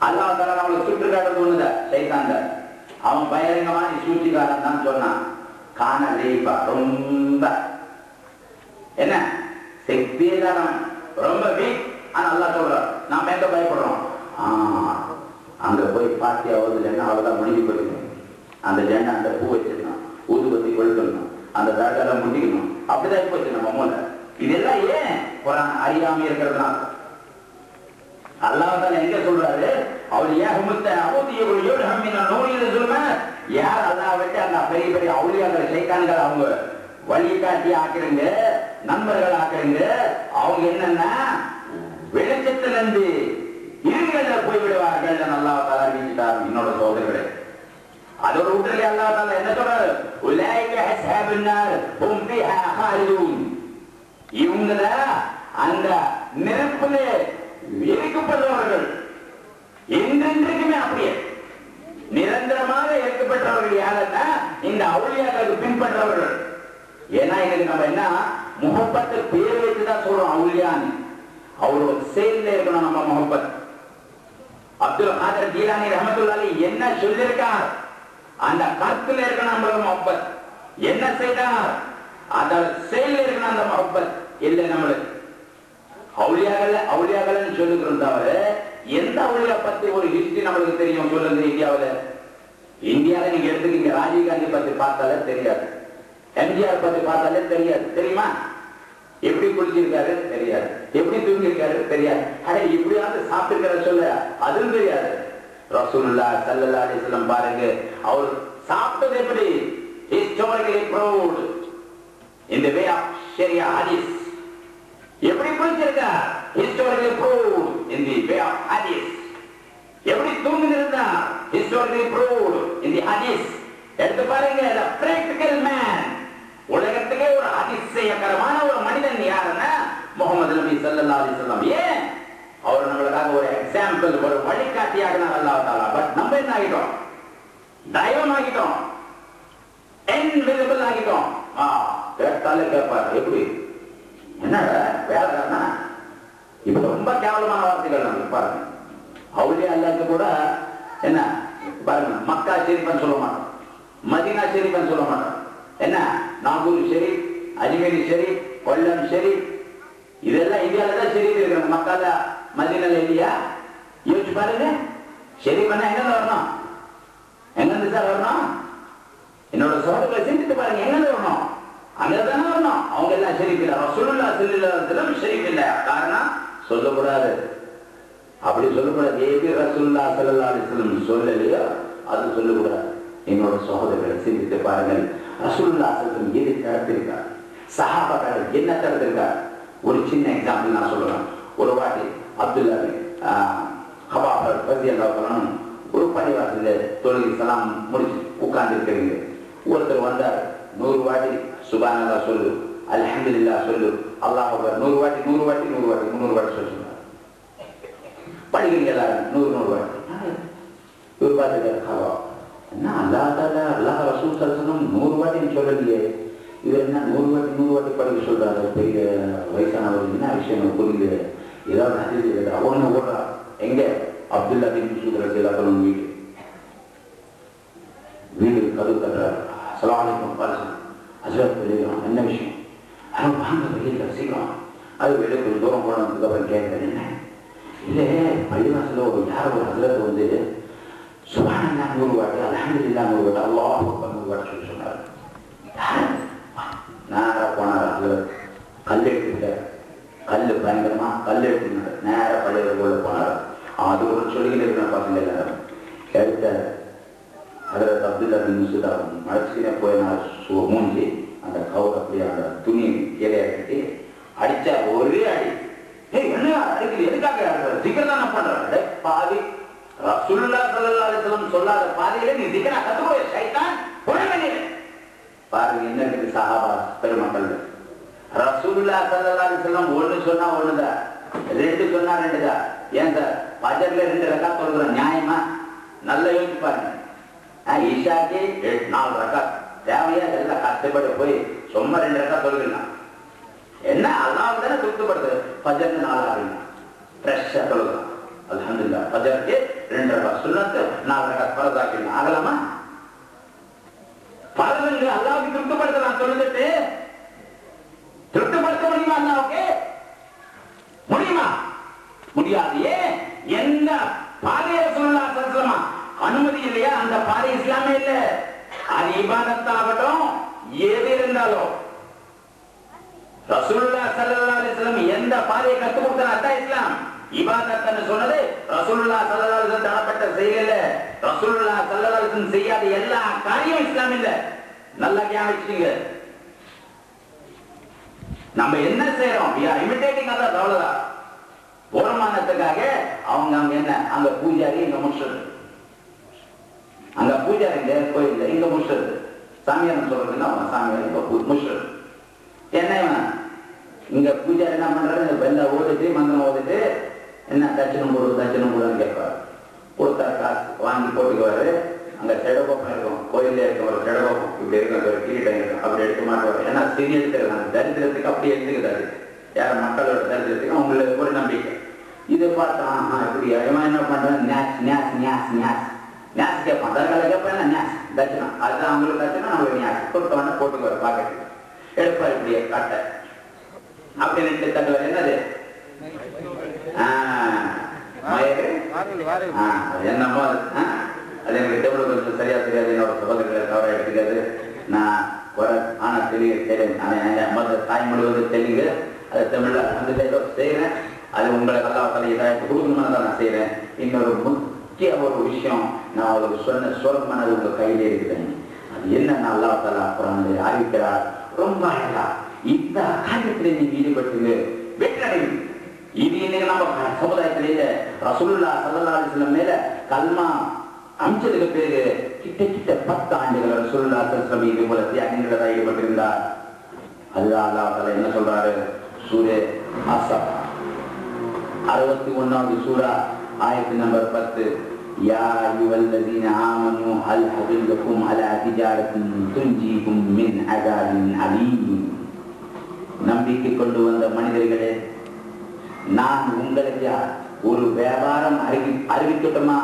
அல்லாஹ் தஆலா அவளை சுட்டு காட்டுறது ஒண்ணுதான், சைத்தான் தான். அவன் பகிரங்கமான சூழ்ச்சிக்காரன் தான் சொன்னான். காண லேபா, ரொம்ப என்ன சக்தியேதான், ரொம்ப வீக். ஆனா அல்லாஹ் சொல்றான், நாம எங்க பயப்படுறோம்? அங்க போய் பாட்டி ஆகுது என்ன அவதான் முடிஞ்சு போயிருக்கணும். அந்த ஜெண்டை அந்த பூ வச்சிருக்கணும், ஊதுபத்தி கொழுக்கணும், அந்த வேலையெல்லாம் முடிக்கணும். அப்படிதான் போச்சு நம்ம மூளை. இதெல்லாம் ஏன் குர்ஆன் அறியாம இருக்கிறதுனால. அல்லாஹ் தான் எங்க சொல்றாரு, யார் அல்லாஹ் விட்டு அந்த பெரிய பெரிய அவுலியாக்கள் சைத்தான்கள் அவங்க வழிகாட்டி ஆக்குறீங்க, நண்பர்கள் ஆக்குறீங்க. அவங்க என்னன்னா வெளிச்சத்திலிருந்து இருங்கள்ல போய்விடுவார்கள். அல்லாஹ் தஆலா அறிவிச்சிட்டார். என்னோட சகோதரர்களே, அது ஒரு விட்டுல அல்லாஹ் தஆலா என்ன சொல்றாரு, உலைக அஸ்ஹாபுன் நார் ஹும் ஃபீஹா காலிதூன். இவங்கள அந்த நெருப்பிலே எரிக்கப்படுறவர்கள், என்றென்றைக்குமே அப்படியே நிரந்தரமாக எரிக்கப்பட்டவர்கள். யாருன்னா இந்த அவுலியாக்களுக்கு பின்பற்றவர்கள். ஏன்னா இன்னைக்கு நம்ம என்ன முஹப்பத்தை பேர் வைத்துதான் சொல்றோம் அவுலியான்னு. அவரோட செயல்ல இருக்கணும் நம்ம முஹப்பத். அப்துல் காதர் ஜீலானி ரஹ்மத்துல்லாஹி அலைஹி என்ன சொல்லியிருக்கார், அந்த கருத்துல இருக்கணும் நம்ம முஹப்பத். என்ன செய்தார் அந்த செயல்ல இருக்கணும் அந்த முஹப்பத். இல்லை நம்மளுக்கு அவுலியாக்கள் சொல்லுகிறோம் தவிர எந்த அவுலியா பத்தி ஒரு ஹிஸ்டரி நம்மளுக்கு தெரியும் சொல்லுங்க? இந்தியாவில நீங்க எடுத்துக்கீங்க, ராஜீவ் காந்தி பத்தி பார்த்தாலே தெரியாது, எம்ஜிஆர் பத்தி பார்த்தாலே தெரியாது. தெரியுமா? எப்படி குளிச்சிருக்காரு தெரியாது, எப்படி தூங்கிருக்காரு தெரியாது, எப்படியாவது சாப்பிட்டு சொல்ல அதுவும் தெரியாது. ரசூலுல்லாஹ் ஸல்லல்லாஹு அலைஹி வஸல்லம் பாருங்க, அவர் சாப்பிட்டது எப்படி historically proved in the way of Sharia hadith. எப்படி குளிச்சிருக்கார் historically proved in the way of hadith. எப்படி தூங்கிருந்தார் historically proved in the hadith. எடுத்து பாருங்க, the practical man. உலகத்துக்கே ஒரு அதிசயகரமான ஒரு மனிதன் யாருன்னா முஹம்மது நபி ஸல்லல்லாஹு அலைஹி வஸல்லம். ஏன் அவர் நம்மளுக்காக ஒரு எக்ஸாம்பிள், ஒரு வழிகாட்டியாக அல்லாஹ் தஆலா. பட் நம்ம என்ன ஆகிட்டோம்? தெய்வம் ஆகிட்டோம், இன்விசிபிள் ஆகிட்டோம். கேட்டாலே கேட்பார், எப்படி என்னடா வேலைக்காரனா? இப்ப ரொம்ப கேவலமான வார்த்தைகள் நம்ம பாருங்க. அவுலியா அல்லாஹ்க்கு கூட என்ன பாருங்க, மக்கா ஷெரீஃப்னு சொல்ல மாட்டோம், மதீனா ஷெரீஃப்னு சொல்ல மாட்டோம். என்ன நாகூர் ஷெரீப், அஜ்மீர் ஷெரீப், கொல்லம் ஷெரீப், இதெல்லாம் இந்தியாவில தான் ஷெரீப் இருக்கிறாங்க. மக்கால மதீனால இல்லையா? யோசிச்சு பாருங்க. ஷெரீப் எங்க வரணும்? எங்கிருந்து சார் வரணும்? என்னோட சோதனை சிந்தித்து பாருங்க, எங்க வரணும்? அங்கதானே வரணும். அவங்க எல்லாம் ஷெரீப் இல்ல. ரசூலுல்லாஹ் ஸல்லல்லாஹு அலைஹி வஸல்லம் ஷெரீப் இல்ல. காரணம் சொல்லக்கூடாது, அப்படி சொல்லக்கூடாது. ஏபி ரசூலுல்லாஹ் ஸல்லல்லாஹு அலைஹி வஸல்லம் சொல்லலையோ அது சொல்லக்கூடாது. என்னோட சகோதரர்களை சிந்தித்து பாருங்கள், ரசூலுல்லாஹ் ஸல்லல்லாஹு அலைஹி வஸல்லம் எது தடுத்திருக்கார், சஹாபாக்கள் என்ன தடுத்திருக்கார்? ஒரு சின்ன எக்ஸாம்பிள் நான் சொல்றேன். ஒரு வாட்டி அப்துல்லா ஹபாப் ரலியல்லாஹு அன்ஹு ஒரு பள்ளிவாசல்ல தொழுகை சலாம் முடிச்சு உட்கார்ந்து இருக்கிறீங்க. ஒருத்தர் வந்தார், 100 வாட்டி சுப்ஹானல்லாஹ் சொல்லு, அல்ஹம்துலில்லாஹ் சொல்லு, அல்லாஹ் அக்பர் 100 வாட்டி 100 வாட்டி 100 வாட்டி 300 வாட்டி சொல்லுங்க. படிக்கிறீங்க எல்லாரும் 100 வாட்டி. இவர் பார்த்துக்காரு, என்ன அல்லாஹ் தாலா அல்லாஹ் ரசூல் ஸல்லல்லாஹு அலைஹி வஸல்லம் 100 வாட்டி சொல்லலையே, இவர் என்ன 100 வாட்டி படிக்க சொல்றாரு? பெரிய வயசானவர், என்ன விஷயம் புரியல, ஏதாவது ஹதீஸ் அவனு ஓடுறா. எங்க? அப்துல்லா பின் மஸ்ஊத் ரலியல்லாஹு அன்ஹு வீடு கதவு தட்டுறாரு. அஸ்ஸலாமு அலைக்கும் ஹஸ்ரத், என்ன விஷயம்? வாங்க வெளியில சீக்கிரம் அது வெளியே கொஞ்சம் தூரம் போனதுக்கு அப்புறம் கேட்கிறேன், இல்லை பள்ளிவாசல ஒரு யார் ஒரு அதில் வந்து சுபானல்லா 100 வாட்டு, அல்ஹம்துலில்லாஹ் 100 வாட்டு, அல்லாஹ் அக்பர் 100 வாட்டு சொல்லி சொன்னார். நேராக போனார். அதில் கல் எடுத்துக்கிட்டார். கல் பயங்கரமா கல் எடுத்துக்கிட்டார். நேராக பள்ளியில் போனார். அது ஒரு சொல்லிக்கிட்டு இருக்கிற பசங்க எல்லாரும் எடுத்தார். அதில் அப்துல்லா பின் முஸ்தா மறைச்சிக்கினே போய் நான் மூஞ்சி அந்த கவுட் அப்படியே அந்த துணி இலையை கட்டி அடிச்சா ஒரே அடி. என்ன அடிக்குது, எதுக்காக திக்கர் தானே பண்றாங்க பாதி. ரசூலுல்லாஹ் ஸல்லல்லாஹு அலைஹி வஸல்லம் சொல்லாத பாதியில நீ திக்கரா கத்துக்கோ சைத்தான் புறமே. பாருங்க என்ன இருக்குது சஹாபா பெருமக்கள். ரசூலுல்லாஹ் ஸல்லல்லாஹு அலைஹி வஸல்லம் ஒன்னு சொன்னா ஒண்ணுதான், ரெண்டு சொன்னா ரெண்டுதான். ஏன் சார் ஃபஜ்ர்ல 2 ரக்காத் தொழுகிறோம், நியாயமா? நல்லா யோசிச்சு பாருங்க. ஈஷாக்கு 4 ரக்காத் தேவையா? எல்லாம் கஷ்டப்பட்டு போய் சும்மா 2 ரக்காத் தொழுகலாம். என்ன அல்லாஹ் தானே திருப்திப்படுது. ஃபஜ்ருக்கு 4 ஆகுங்க, ஃப்ரெஷ்ஷா தொழுகலாம். அல்ஹம்துலில்லாஹ். ஃபஜ்ருக்கு 2 ரக்காத் சுன்னத், 4 ரக்காத் ஃபர்த் ஆக்கிடலாம். ஆகலாமா? ஃபர்துங்க அல்லாஹ்வுக்கு திருப்திப்படுத்தலாம். சொல்லிட்டு திருப்திப்படுத்த முடியுமா அல்லாஹ்வுக்கு? முடியுமா? முடியாது. ஏன்? எந்த பாதையை ரசூலுல்லாஹ் ஸல்லல்லாஹு அலைஹி வஸல்லம் அனுமதி இல்லையா அந்த பாதை இஸ்லாமே இல்ல. அது இபாதத்தாகட்டும் எது இருந்தாலும் ரசூலுல்லாஹ் ஸல்லல்லாஹு அலைஹி வஸல்லம் எந்த பாதையை கற்றுக் கொடுத்தார் அதான் இஸ்லாம். இபாதத்னு சொன்னது ரசூலுல்லாஹ் ஸல்லல்லாஹு அலைஹி வஸல்லம் தரப்பட்ட செயல் இல்ல. ரசூலுல்லாஹ் ஸல்லல்லாஹு அலைஹி வஸல்லம் செய்யாத எல்லா காரியம் இஸ்லாம் இல்ல. நல்லா ஞாபகம் வச்சுக்கீங்க. நம்ம என்ன செய்யறோம்? we are imitating others. அவ்வளவுதான். போரமானத்துக்காக அவங்க என்ன அங்க பூஜாரி இங்க முஷ்ரிக், அங்க பூஜாரி இங்க கோயில் இங்க முஷ்ரிக், சாமியார் சொல்றதுன்னா அவங்க சாமியார் இங்க முஷ்ரிக். என்ன இங்க பூஜாரி என்ன பண்றாரு? வெள்ள ஓதிட்டு மந்திரம் ஓதிட்டு என்ன தட்சணம் போடுன்னு கேட்பாரு. கொடுத்தா காசு வாங்கி போட்டுக்குவாரு. அங்க செடகோப்பம் இருக்கும், கோயிலே இருக்கும் ஒரு செடகோப்பம் இப்படி இருக்கும், ஒரு கிரீட்டம் இருக்கும், அப்படி எடுக்க மாட்டுவார். ஏன்னா சிறிய எடுத்துக்கிறாங்க தரித்திரத்துக்கு அப்படி எடுத்துக்கிறாரு. யார் மக்களோட தரித்திரத்துக்கு அவங்களுக்கு ஒரு நம்பிக்கை. இதை பார்த்தா இப்படியா இவன் என்ன பண்றான்? நியாஸ் கேட்பான். தற்கால கேட்பான் நியாஸ் தட்சணம். அதுதான் அவங்களுக்கு தட்சணம், நம்மளுக்கு நியாஸ் கொடுத்தவன போட்டுக்குவார். பாக்கெட்டு எடுப்பார் இப்படியே காட்ட அப்படின்னு தட்டுவார். என்னது என்னமோ அது எனக்கு தமிழ் கொஞ்சம் சரியா தெரியாது. என்னோட சகோதரர்களை தவறா எடுத்துக்காது. நான் ஆனா தெரியும் தாய்மொழி வந்து தெலுங்கு, அது தமிழ்ல அந்த ஏதோ செய்யறேன். அது உங்களுக்கு அல்லாஹ் இதாயத்தை கொடுக்கணும்னு தான் நான் செய்யறேன். இன்னொரு முக்கிய ஒரு விஷயம் நான் ஒரு சொன்ன சொர்க்கமானது உங்க கையிலே இருக்கிறேன். அது என்னன்னா அல்லாஹ் தஆலா குர்ஆனில் அறிவிக்கிறார். ரொம்ப அழகா இந்த காரியத்திலே நீங்க ஈடுபட்டு வெற்றடையும். இது இன்னைக்கு நம்ம சமுதாயத்திலேயே ரசூலுல்லாஹ் ஸல்லல்லாஹு அலைஹி வஸல்லம் மேல கல்மா அமிச்சதுக்கு பேரு கிட்ட 10 ஆண்டுகள் ரசூலுல்லாஹ் ஸல்லல்லாஹு அலைஹி வஸல்லம் இது போல தியாகங்களா ஈடுபட்டிருந்தார். அதுதான் அல்லாஹ் தஆலா என்ன சொல்றாரு? சூரா அஸ்ஸப் 61வது சூரா ஆயத் நம்பர் 10. யா அய்யுஹல்லதீன ஆமனூ ஹல் ஹதுல்லுக்கும் அலா திஜாரத்தின் துன்ஜீகும் மின் அஸாபின் அலீம். நம்பிக்கை கொண்டு வந்த மனிதர்களே, நான் உங்களுக்கு ஒரு வியாபாரம் அறிவிக்கட்டுமா,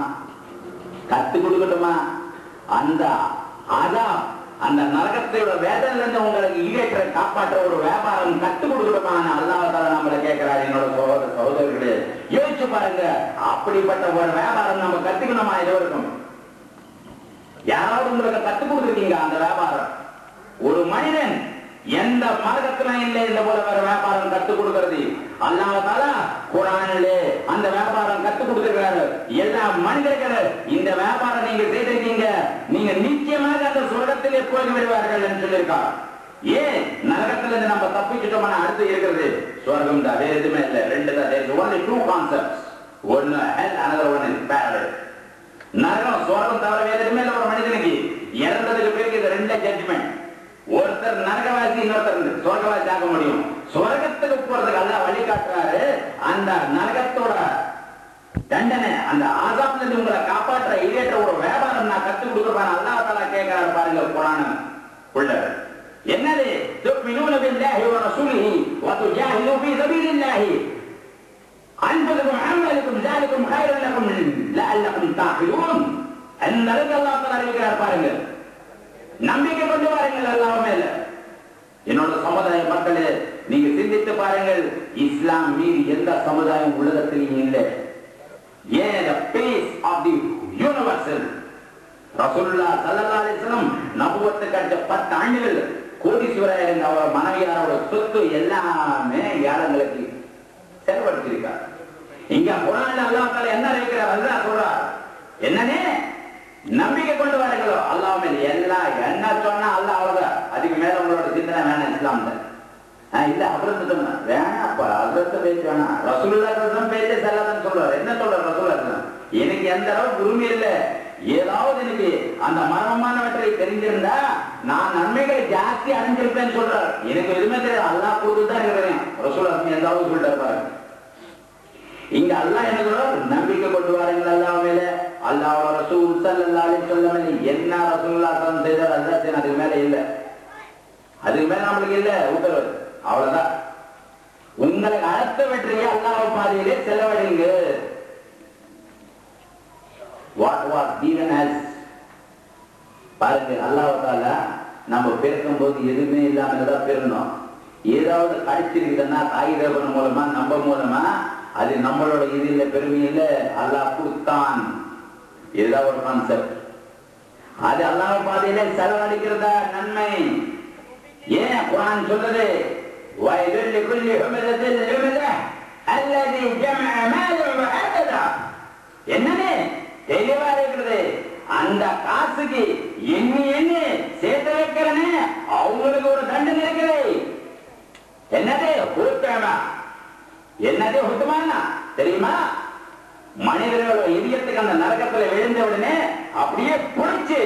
கத்துக் கொடுக்கட்டுமா? அந்த அந்த நரகத்தோட வேதனையில இருந்து உங்களுக்கு ஈடேற்ற காப்பாற்ற ஒரு வியாபாரம் கத்துக் கொடுக்கட்டுமா? அல்லாஹ் தஆலா நம்மள கேட்கிறார். என்னோட சகோதரர்களே யோசிச்சு பாருங்க. அப்படிப்பட்ட ஒரு வியாபாரம் நம்ம கத்துக்கணுமா? இது வரைக்கும் யாராவது உங்களுக்கு கத்துக் கொடுத்துருக்கீங்க அந்த வியாபாரம்? ஒரு மனிதன் எந்த மார்க்கத்துல இல்லை இந்த போல வேற வியாபாரம் கத்துக் கொடுக்கிறது. அல்லாஹ் தஆலா குர்ஆனிலே அந்த வியாபாரம் கத்துக் கொடுத்திருக்கிறாரு. எல்லா மனிதர்களும் இந்த வியாபாரம் நீங்க செய்திருக்கீங்க, நீங்க நிச்சயமாக அந்த சொர்க்கத்திலே போய் விடுவார்கள் என்று சொல்லியிருக்கார். ஏன் நரகத்துல இருந்து நம்ம தப்பிச்சிட்டோம்னா அடுத்து இருக்கிறது சொர்க்கம் தான், வேற எதுவுமே இல்லை. 2 தான். there is only 2 concepts. ஒன்னு hell, another one is paradise. நரகம் சொர்க்கம் தவிர வேற எதுவுமே இல்லை. ஒரு மனிதனுக்கு இறந்ததுக்கு பிறகு இது 2 ஜட்ஜ்மெண்ட். ஒருத்தர் நரகவாசி, இன்னொருத்தர் சொர்க்கவாசி ஆக முடியும். சொர்க்கத்துக்கு போறதுக்கு அல்லாஹ் வழிகாட்டுறாரு. அந்த நரகத்தோட தண்டனை அந்த ஆசாப்ல இருந்து உங்களை காப்பாற்ற ஈடேற்ற ஒரு வியாபாரம் நான் கத்துக் கொடுக்கிறேன். அல்லாஹ் தஆலா கேட்கிறார் பாருங்க குர்ஆன் உள்ள என்னது? துமினூன பில்லாஹி வ ரசூலிஹி வ துஜாஹிது ஃபீ சபீலில்லாஹி அன்ஃபுசுக்கும் அம்வாலுக்கும் ذلكم خير لكم لعلكم تعقلون. அந்த அல்லாஹ் தஆலா அறிவிக்கிறார் பாருங்க. நம்பிக்கை கொண்டு வாருங்கள் அல்லாஹ் மேல. என்னோட சமுதாய மக்களே, நீங்க சிந்தித்து பாருங்கள், இஸ்லாம் மீது எந்த சமுதாயம் உலகத்திலும் இல்லை. ஏன் the face of the universal ரசூலுல்லாஹ் ஸல்லல்லாஹு அலைஹி வஸல்லம் நபுவத்துக்கு அடுத்த 10 ஆண்டுகள் கோடீஸ்வரர் இருந்த அவர் மனைவியாரோட சொத்து எல்லாமே ஏழைகளுக்கு செலவழிச்சிருக்கார். இங்க குர்ஆன்ல அல்லாஹ் தஆலா என்ன இருக்கிறார்? அல்லாஹ் சொல்றார், என்னனே நம்பிக்கை கொண்டு வாருங்களோ அல்லாஹ் மேல எல்லாம் என்ன சொன்னா அல்லாஹ் அவ்வளவுதான், அதுக்கு மேல உங்களோட சிந்தனை வேணாம். இஸ்லாம்ல இல்ல ஹஜ்ரத் சொன்னா வேணாப்பா, ஹஜ்ரத் பேச்சு வேணாம், ரசூலுல்லாஹ் ஸல்லல்லாஹு பேச்சே செல்லாதன்னு சொல்றாரு. என்ன சொல்றாரு ரசூலுல்லாஹ்? எனக்கு எந்த அளவுக்கு உரிமை இல்லை, ஏதாவது எனக்கு அந்த மர்மமானவற்றை தெரிஞ்சிருந்தா நான் நன்மைகளை ஜாஸ்தி அடைஞ்சிருப்பேன்னு சொல்றாரு. எனக்கு எதுவுமே தெரியாது, அல்லாஹ் கொடுத்துதான் இருக்கிறேன். ரசூலுல்லாஹ் எந்த அளவுக்கு சொல்லிட்டு பாருங்க. இங்க அல்லாஹ் என்ன சொல்றாரு? நம்பிக்கை கொண்டு வாருங்கள் அல்லாஹ் மேல. அல்லாஹ் ரசூல் ஸல்லல்லாஹு அலைஹி வஸல்லம் என்ன ரசூலுல்லாஹ் ஸல்லல்லாஹு செய்தார் அல்லாஹ் அதுக்கு மேல இல்ல, அதுக்கு மேல நம்மளுக்கு இல்ல உத்தரவு. அவ்வளவுதான். உங்களுக்கு அடுத்த வெற்றியை அல்லாஹ் பாதையிலே செலவழிங்க. What was given as பாருங்க, அல்லாஹ் தஆலா நம்ம பிறக்கும் போது எதுவுமே இல்லாம தான் பிறந்தோம். ஏதாவது கிடைச்சிருக்குதுன்னா காகிதம் மூலமா நம்ம மூலமா அது நம்மளோட இது இல்லை, பெருமை இல்லை, அல்லாஹ் கொடுத்தான். இதுதான் ஒரு கான்செப்ட். அது அல்லாஹ் பாதையிலே செலவழிக்கிறதா நன்மை. ஏன் குர்ஆன் சொல்லுது, وَيْلٌ لِكُلِّ هُمَزَةٍ لُمَزَةٍ الَّذِي جَمَعَ مَالًا وَعَدَّدَهُ. என்னனே தெளிவா இருக்கிறது, அந்த காசுக்கு எண்ணி எண்ணி சேர்த்து வைக்கிறனே அவங்களுக்கு ஒரு தண்டனை இருக்குது. என்னது ஹுத்மா? என்னது ஹுத்மானா தெரியுமா? மனிதர்களோட இதயத்துக்கு அந்த நரகத்துல விழுந்த உடனே அப்படியே புடிச்சு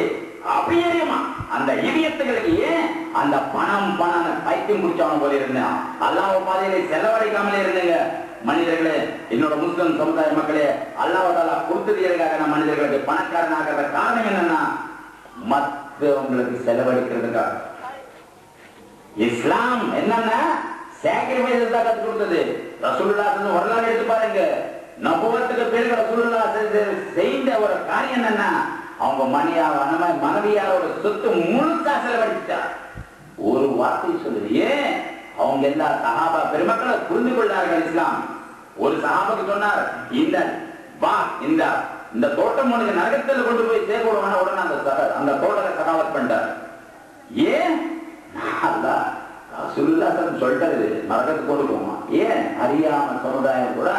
அப்படியே எரியுமா அந்த இதயத்துகளுக்கு. ஏன் அந்த பணம் பைத்தியம் குடிச்சவன போல இருந்தான். அல்லாஹ் பாதையிலே செலவழிக்காமலே இருந்தீங்க மனிதர்களே. என்னோட முஸ்லிம் சமுதாய மக்களே, அல்லாஹ் தஆலா கொடுத்ததுக்காக நான் மனிதர்களுக்கு பணக்காரனாகிற காரணம் என்னன்னா மற்றவங்களுக்கு செலவழிக்கிறதுக்காக. இஸ்லாம் என்னன்னா சாக்ரிஃபைஸ் தான் கத்து கொடுத்தது. ரசூலுல்லாஹ் வரலாறு எடுத்து பாருங்க. நபுவத்துக்கு பிறகு ரசூலுல்லாஹ் செய்த ஒரு காரியம் என்னன்னா அவங்க மனைவியாரோட சொத்து முழுசா செலவழிச்சார். ஒரு வார்த்தை சொல்லுது. ஏன்? அவங்க எல்லா சஹாபா பெருமக்களை புரிந்து கொண்டார்கள் இஸ்லாம். ஒரு சஹாபாக்கு சொன்னார், இந்த தோட்டம் உனக்கு நரகத்தில் கொண்டு போய் சேர்க்கணும். உடனே அந்த தோட்டத்தை சகாவத் பண்ணிட்டார். ஏன்? சொல்லிட்டாரு நரகத்துக்கு கொண்டு போமா. ஏன்? அறியாம சமுதாயம் கூட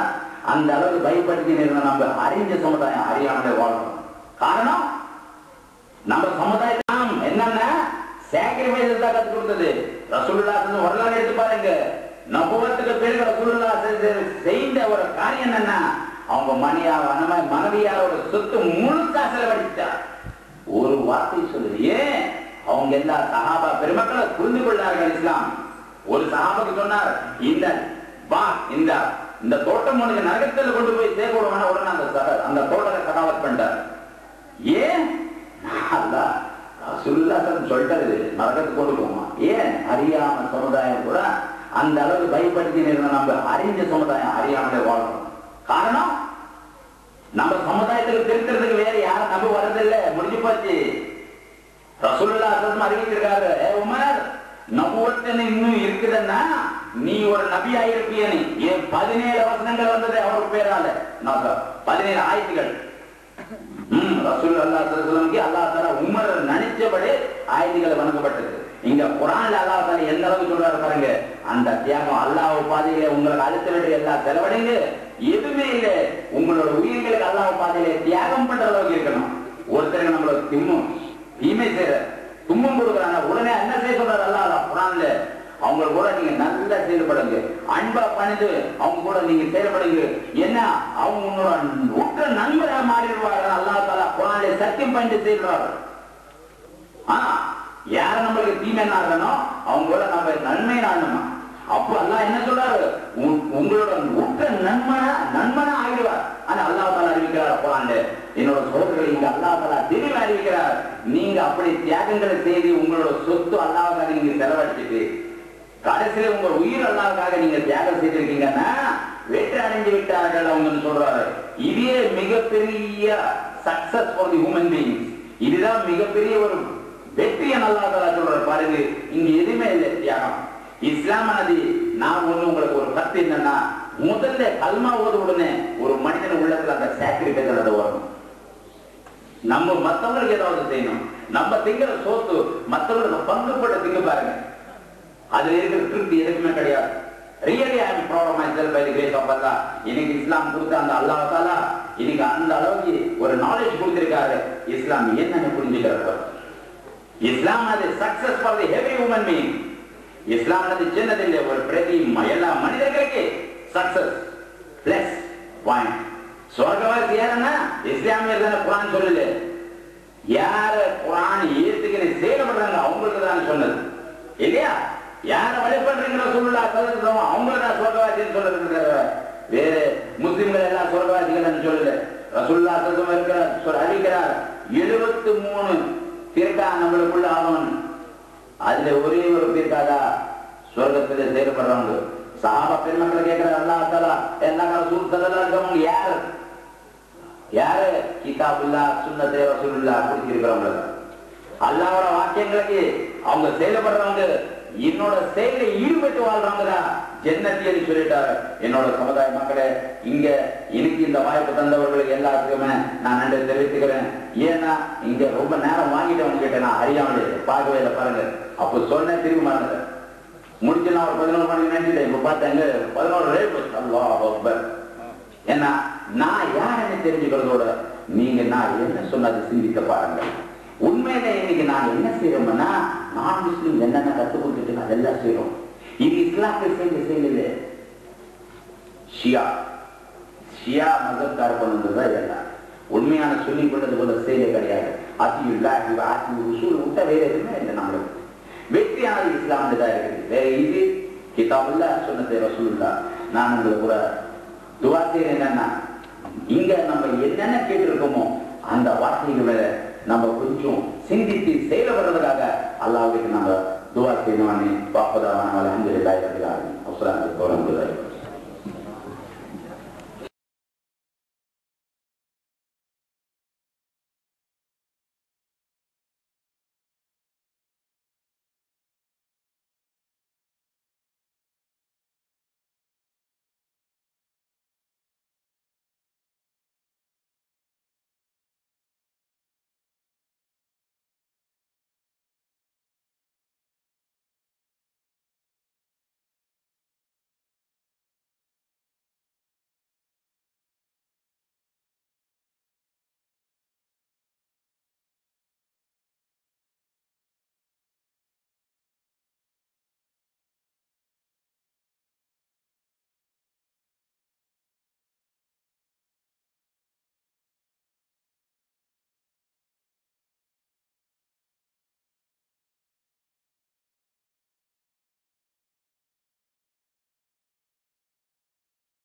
அந்த அளவுக்கு பயப்படுத்தி நம்ம அறிஞ்ச சமுதாயம் அறியாமலே வாழணும். காரணம் நம்ம சமுதாயம் என்னன்னா சாக்ரிஃபைஸ் தான் கத்து கொடுத்தது. ரசூலுல்லாஹ் வரலாறு எடுத்து பாருங்க. நபுவத்துக்கு பிறகு ரசூலுல்லாஹ் செய்த ஒரு காரியம் என்னன்னா அவங்க மனைவியாரோட சொத்து முழுசா செலவழிச்சார். ஒரு வார்த்தை சொல்லுது. ஏன்? அவங்க எல்லா சஹாபா பெருமக்களை புரிந்து கொண்டார்கள் இஸ்லாம். ஒரு சஹாபாக்கு சொன்னார், இந்த தோட்டம் உனக்கு நரகத்தில் கொண்டு போய் சேர்க்கணும். உடனே அந்த தோட்டத்தை சகாவத் பண்ணிட்டார். ஏன்? சொல்லிட்டாரு நரகத்துக்கு கொண்டு போமா. ஏன்? அறியாம சமுதாயம் கூட அந்த அளவுக்கு பயப்படுத்தி நம்ம அறிஞ்ச சமுதாயம் அறியாமலே வாழணும். காரணம் நம்ம சமுதாயத்துக்கு திருக்கிறதுக்கு வேற யாரும் நம்ப வரதில்லை. முடிஞ்சு போச்சு. ரசூலுல்லாஹ் அறிவிச்சிருக்காரு, உமர் நபுவத்துன்னு இன்னும் இருக்குதுன்னா நீ ஒரு நபியா இருப்பியனே. ஏன் 17 வசனங்கள் வந்தது அவருக்கு பேரால 17 ஆயத்துகள். ரசூலுல்லாஹ் அல்லாஹ் தஆலா உமர் நினைச்சபடி ஆயத்துகள் வழங்கப்பட்டது. இங்க குர்ஆன்ல அல்லாஹ் தஆலா எந்த அளவுக்கு சொல்றாரு பாருங்க. அந்த தியாகம் அல்லாஹ் பாதையில உங்களுக்கு அடுத்த வேண்டிய எல்லா செலவடைங்க எதுவுமே இல்லை. உங்களோட உயிர்களுக்கு அல்லாஹ் பாதையில தியாகம் பண்ற அளவுக்கு இருக்கணும். ஒருத்தருக்கு நம்மளோட தீமை செய்யற துன்பம் கொடுக்குறாங்க, உடனே என்ன செய்ய சொல்றாரு அல்லாஹ் குர்ஆன்ல? அவங்க கூட நீங்க நல்லா செயல்படுங்க, அன்பா பண்ணிட்டு அவங்க கூட நீங்க செயல்படுங்க. என்ன அவங்க உங்களோட உற்ற நண்பராக மாறிடுவார்கள். அல்லாஹ் தஆலா குர்ஆன்ல சத்தியம் பண்ணிட்டு செய்வார்கள். ஆனா யார நம்மளுக்கு தீமை நாடணும் அவங்க கூட நம்ம நன்மை நாடணுமா? அப்போ அல்லாஹ் என்ன சொல்றாரு? உங்களோட உற்ற நண்பனா ஆகிடுவார். ஆனா அல்லாஹ் தஆலா அறிவிக்கிறார் குர்ஆன்ல. என்னோட சோதரர்கள் இங்க அல்லாஹ் தஆலா தெளிவா அறிவிக்கிறார். நீங்க அப்படி தியாகங்களை செய்து உங்களோட சொத்து அல்லாஹ்வுக்காக நீங்க செலவழிச்சிட்டு கடைசியில உங்க உயிர் அல்லாஹ்வுக்காக நீங்க தியாகம் செய்திருக்கீங்கன்னா வெற்றி அடைஞ்சு விட்டார்கள் அவங்க சொல்றாரு. இதே மிகப்பெரிய success for the human beings. இதுதான் மிகப்பெரிய ஒரு வெற்றியை அல்லாஹ் தஆலா சொல்றாரு. பாருங்க, இங்க எதுவுமே இல்லை தியாகம். இஸ்லாமானது நான் உங்களுக்கு ஒரு கத்து என்னன்னா, முதல்ல கல்மா ஓத உடனே ஒரு மனிதன் உள்ளத்துல அந்த சாக்ரிஃபைஸ் வரணும். நம்ம மத்தவங்களுக்கு ஏதாவது செய்யணும். நம்ம திங்கிற சோத்து மத்தவங்களுக்கு பங்குப்பட்ட திங்க பாருங்க, அதுல இருக்கிற திருப்தி எதுக்குமே கிடையாது. Really I am proud of myself by the grace of அல்லாஹ். இன்னைக்கு இஸ்லாம் கொடுத்த அந்த அல்லாஹ் தஆலா இன்னைக்கு அந்த அளவுக்கு ஒரு நாலேஜ் கொடுத்திருக்காரு. இஸ்லாம் என்னன்னு புரிஞ்சுக்கிறாரு. இஸ்லாம் அது success for the every human being. இஸ்லாம் அது சின்னதில்லை, ஒரு பிரதி எல்லா மனிதர்களுக்கு சக்சஸ் பிளஸ் பாயிண்ட். சொர்க்கவாசி யாருன்னா இஸ்லாமியர் தானே. குர்ஆன் சொல்லல, யார குர்ஆன் ஏத்துக்கிற செயல்படுறாங்க அவங்களுக்கு தான் சொன்னது இல்லையா? யார வழிபடுறீங்க ரசூலுல்லாஹ் ஸல்லல்லாஹு அலைஹி வஸல்லம் அவங்களுக்கு தான் சொர்க்கவாசின்னு சொல்றது. வேற முஸ்லிம்கள் எல்லாம் சொர்க்கவாசிகள் சொல்லல. ரசூலுல்லாஹ் ஸல்லல்லாஹு அலைஹி வஸல்லம் அறிவிக்கிறார் 73 பிறக்கா நம்மளுக்குள்ள ஆகணும். அதுல ஒரே ஒரு பிறக்காதா சொர்க்கத்துல செயல்படுறவங்க. சஹாபா பெருமக்களை கேட்கிற அல்லாஹ் தஆலா எல்லா ரசூல் ஸல்லல்லாஹு அலைஹி வஸல்லம் யாரு கிதாபுல்லாஹ் சுன்னத்தே ரசூலுல்லாஹ் படிச்சிருக்கிறவங்க, அல்லாஹ்வோட வாக்கியங்களுக்கு அவங்க செயல்படுறவங்க, என்னோட செயலை ஈடுபட்டு வாழ்றாங்கடா ஜன்னத்தியன்னு சொல்லிட்டாரு. என்னோட சமுதாய மக்களே, இங்க எனக்கு இந்த வாய்ப்பு தந்தவர்களுக்கு எல்லாத்துக்குமே நான் நன்றி தெரிவித்துக்கிறேன். ஏன்னா இங்க ரொம்ப நேரம் வாங்கிட்டு கேட்டேன், நான் அறியாமலே பார்க்கவே இல்லை பாருங்க. அப்போ சொன்னேன், திரும்பி மறந்துட்டேன். முடிச்சு நான் ஒரு 11 மணிக்கு நினைச்சிட்டேன். இப்ப பார்த்தாங்க 11 ரேட். அல்லாஹ் அக்பர். ஏன்னா நான் யாருன்னு தெரிஞ்சுக்கிறதோட நீங்க நான் என்ன சொன்னது சிந்திக்க பாருங்க. உண்மையில இன்னைக்கு நான் என்ன செய்யறோம்னா, நான் முஸ்லீம் என்னென்ன கற்றுக் கொடுத்துட்டு நான் எல்லாம் செய்யறோம். இது இஸ்லாத்தை செய்ய செய்யல, ஷியா மதத்தார் கொண்டதுதான் எல்லாம். உண்மையான சொல்லிக் கொண்டது போல செய்ய கிடையாது. ஆட்சி உசூல் விட்ட வேற எதுவுமே இல்லை. நம்மளுக்கு வெற்றியானது இஸ்லாம்ல தான் இருக்குது. வேற இது கிதாபுல்லாஹ் சுன்னத்தே ரசூலுல்லாஹ். நான் உங்களுக்கு கூட துவா செய்யறேன். என்னன்னா, இங்க நம்ம என்னென்ன கேட்டிருக்கோமோ அந்த வார்த்தைகளை நம்ம கொஞ்சம் சிந்தித்து செயல்படுறதுக்காக அல்லாஹ்வுக்கு நம்ம துவா செய்யணும்னு பாப்பதான அல்ஹம்துலில்லாஹி ரப்பில் ஆலமீன். அஸ்ஸலாமு அலைக்கும் வரஹ்மத்துல்லாஹி.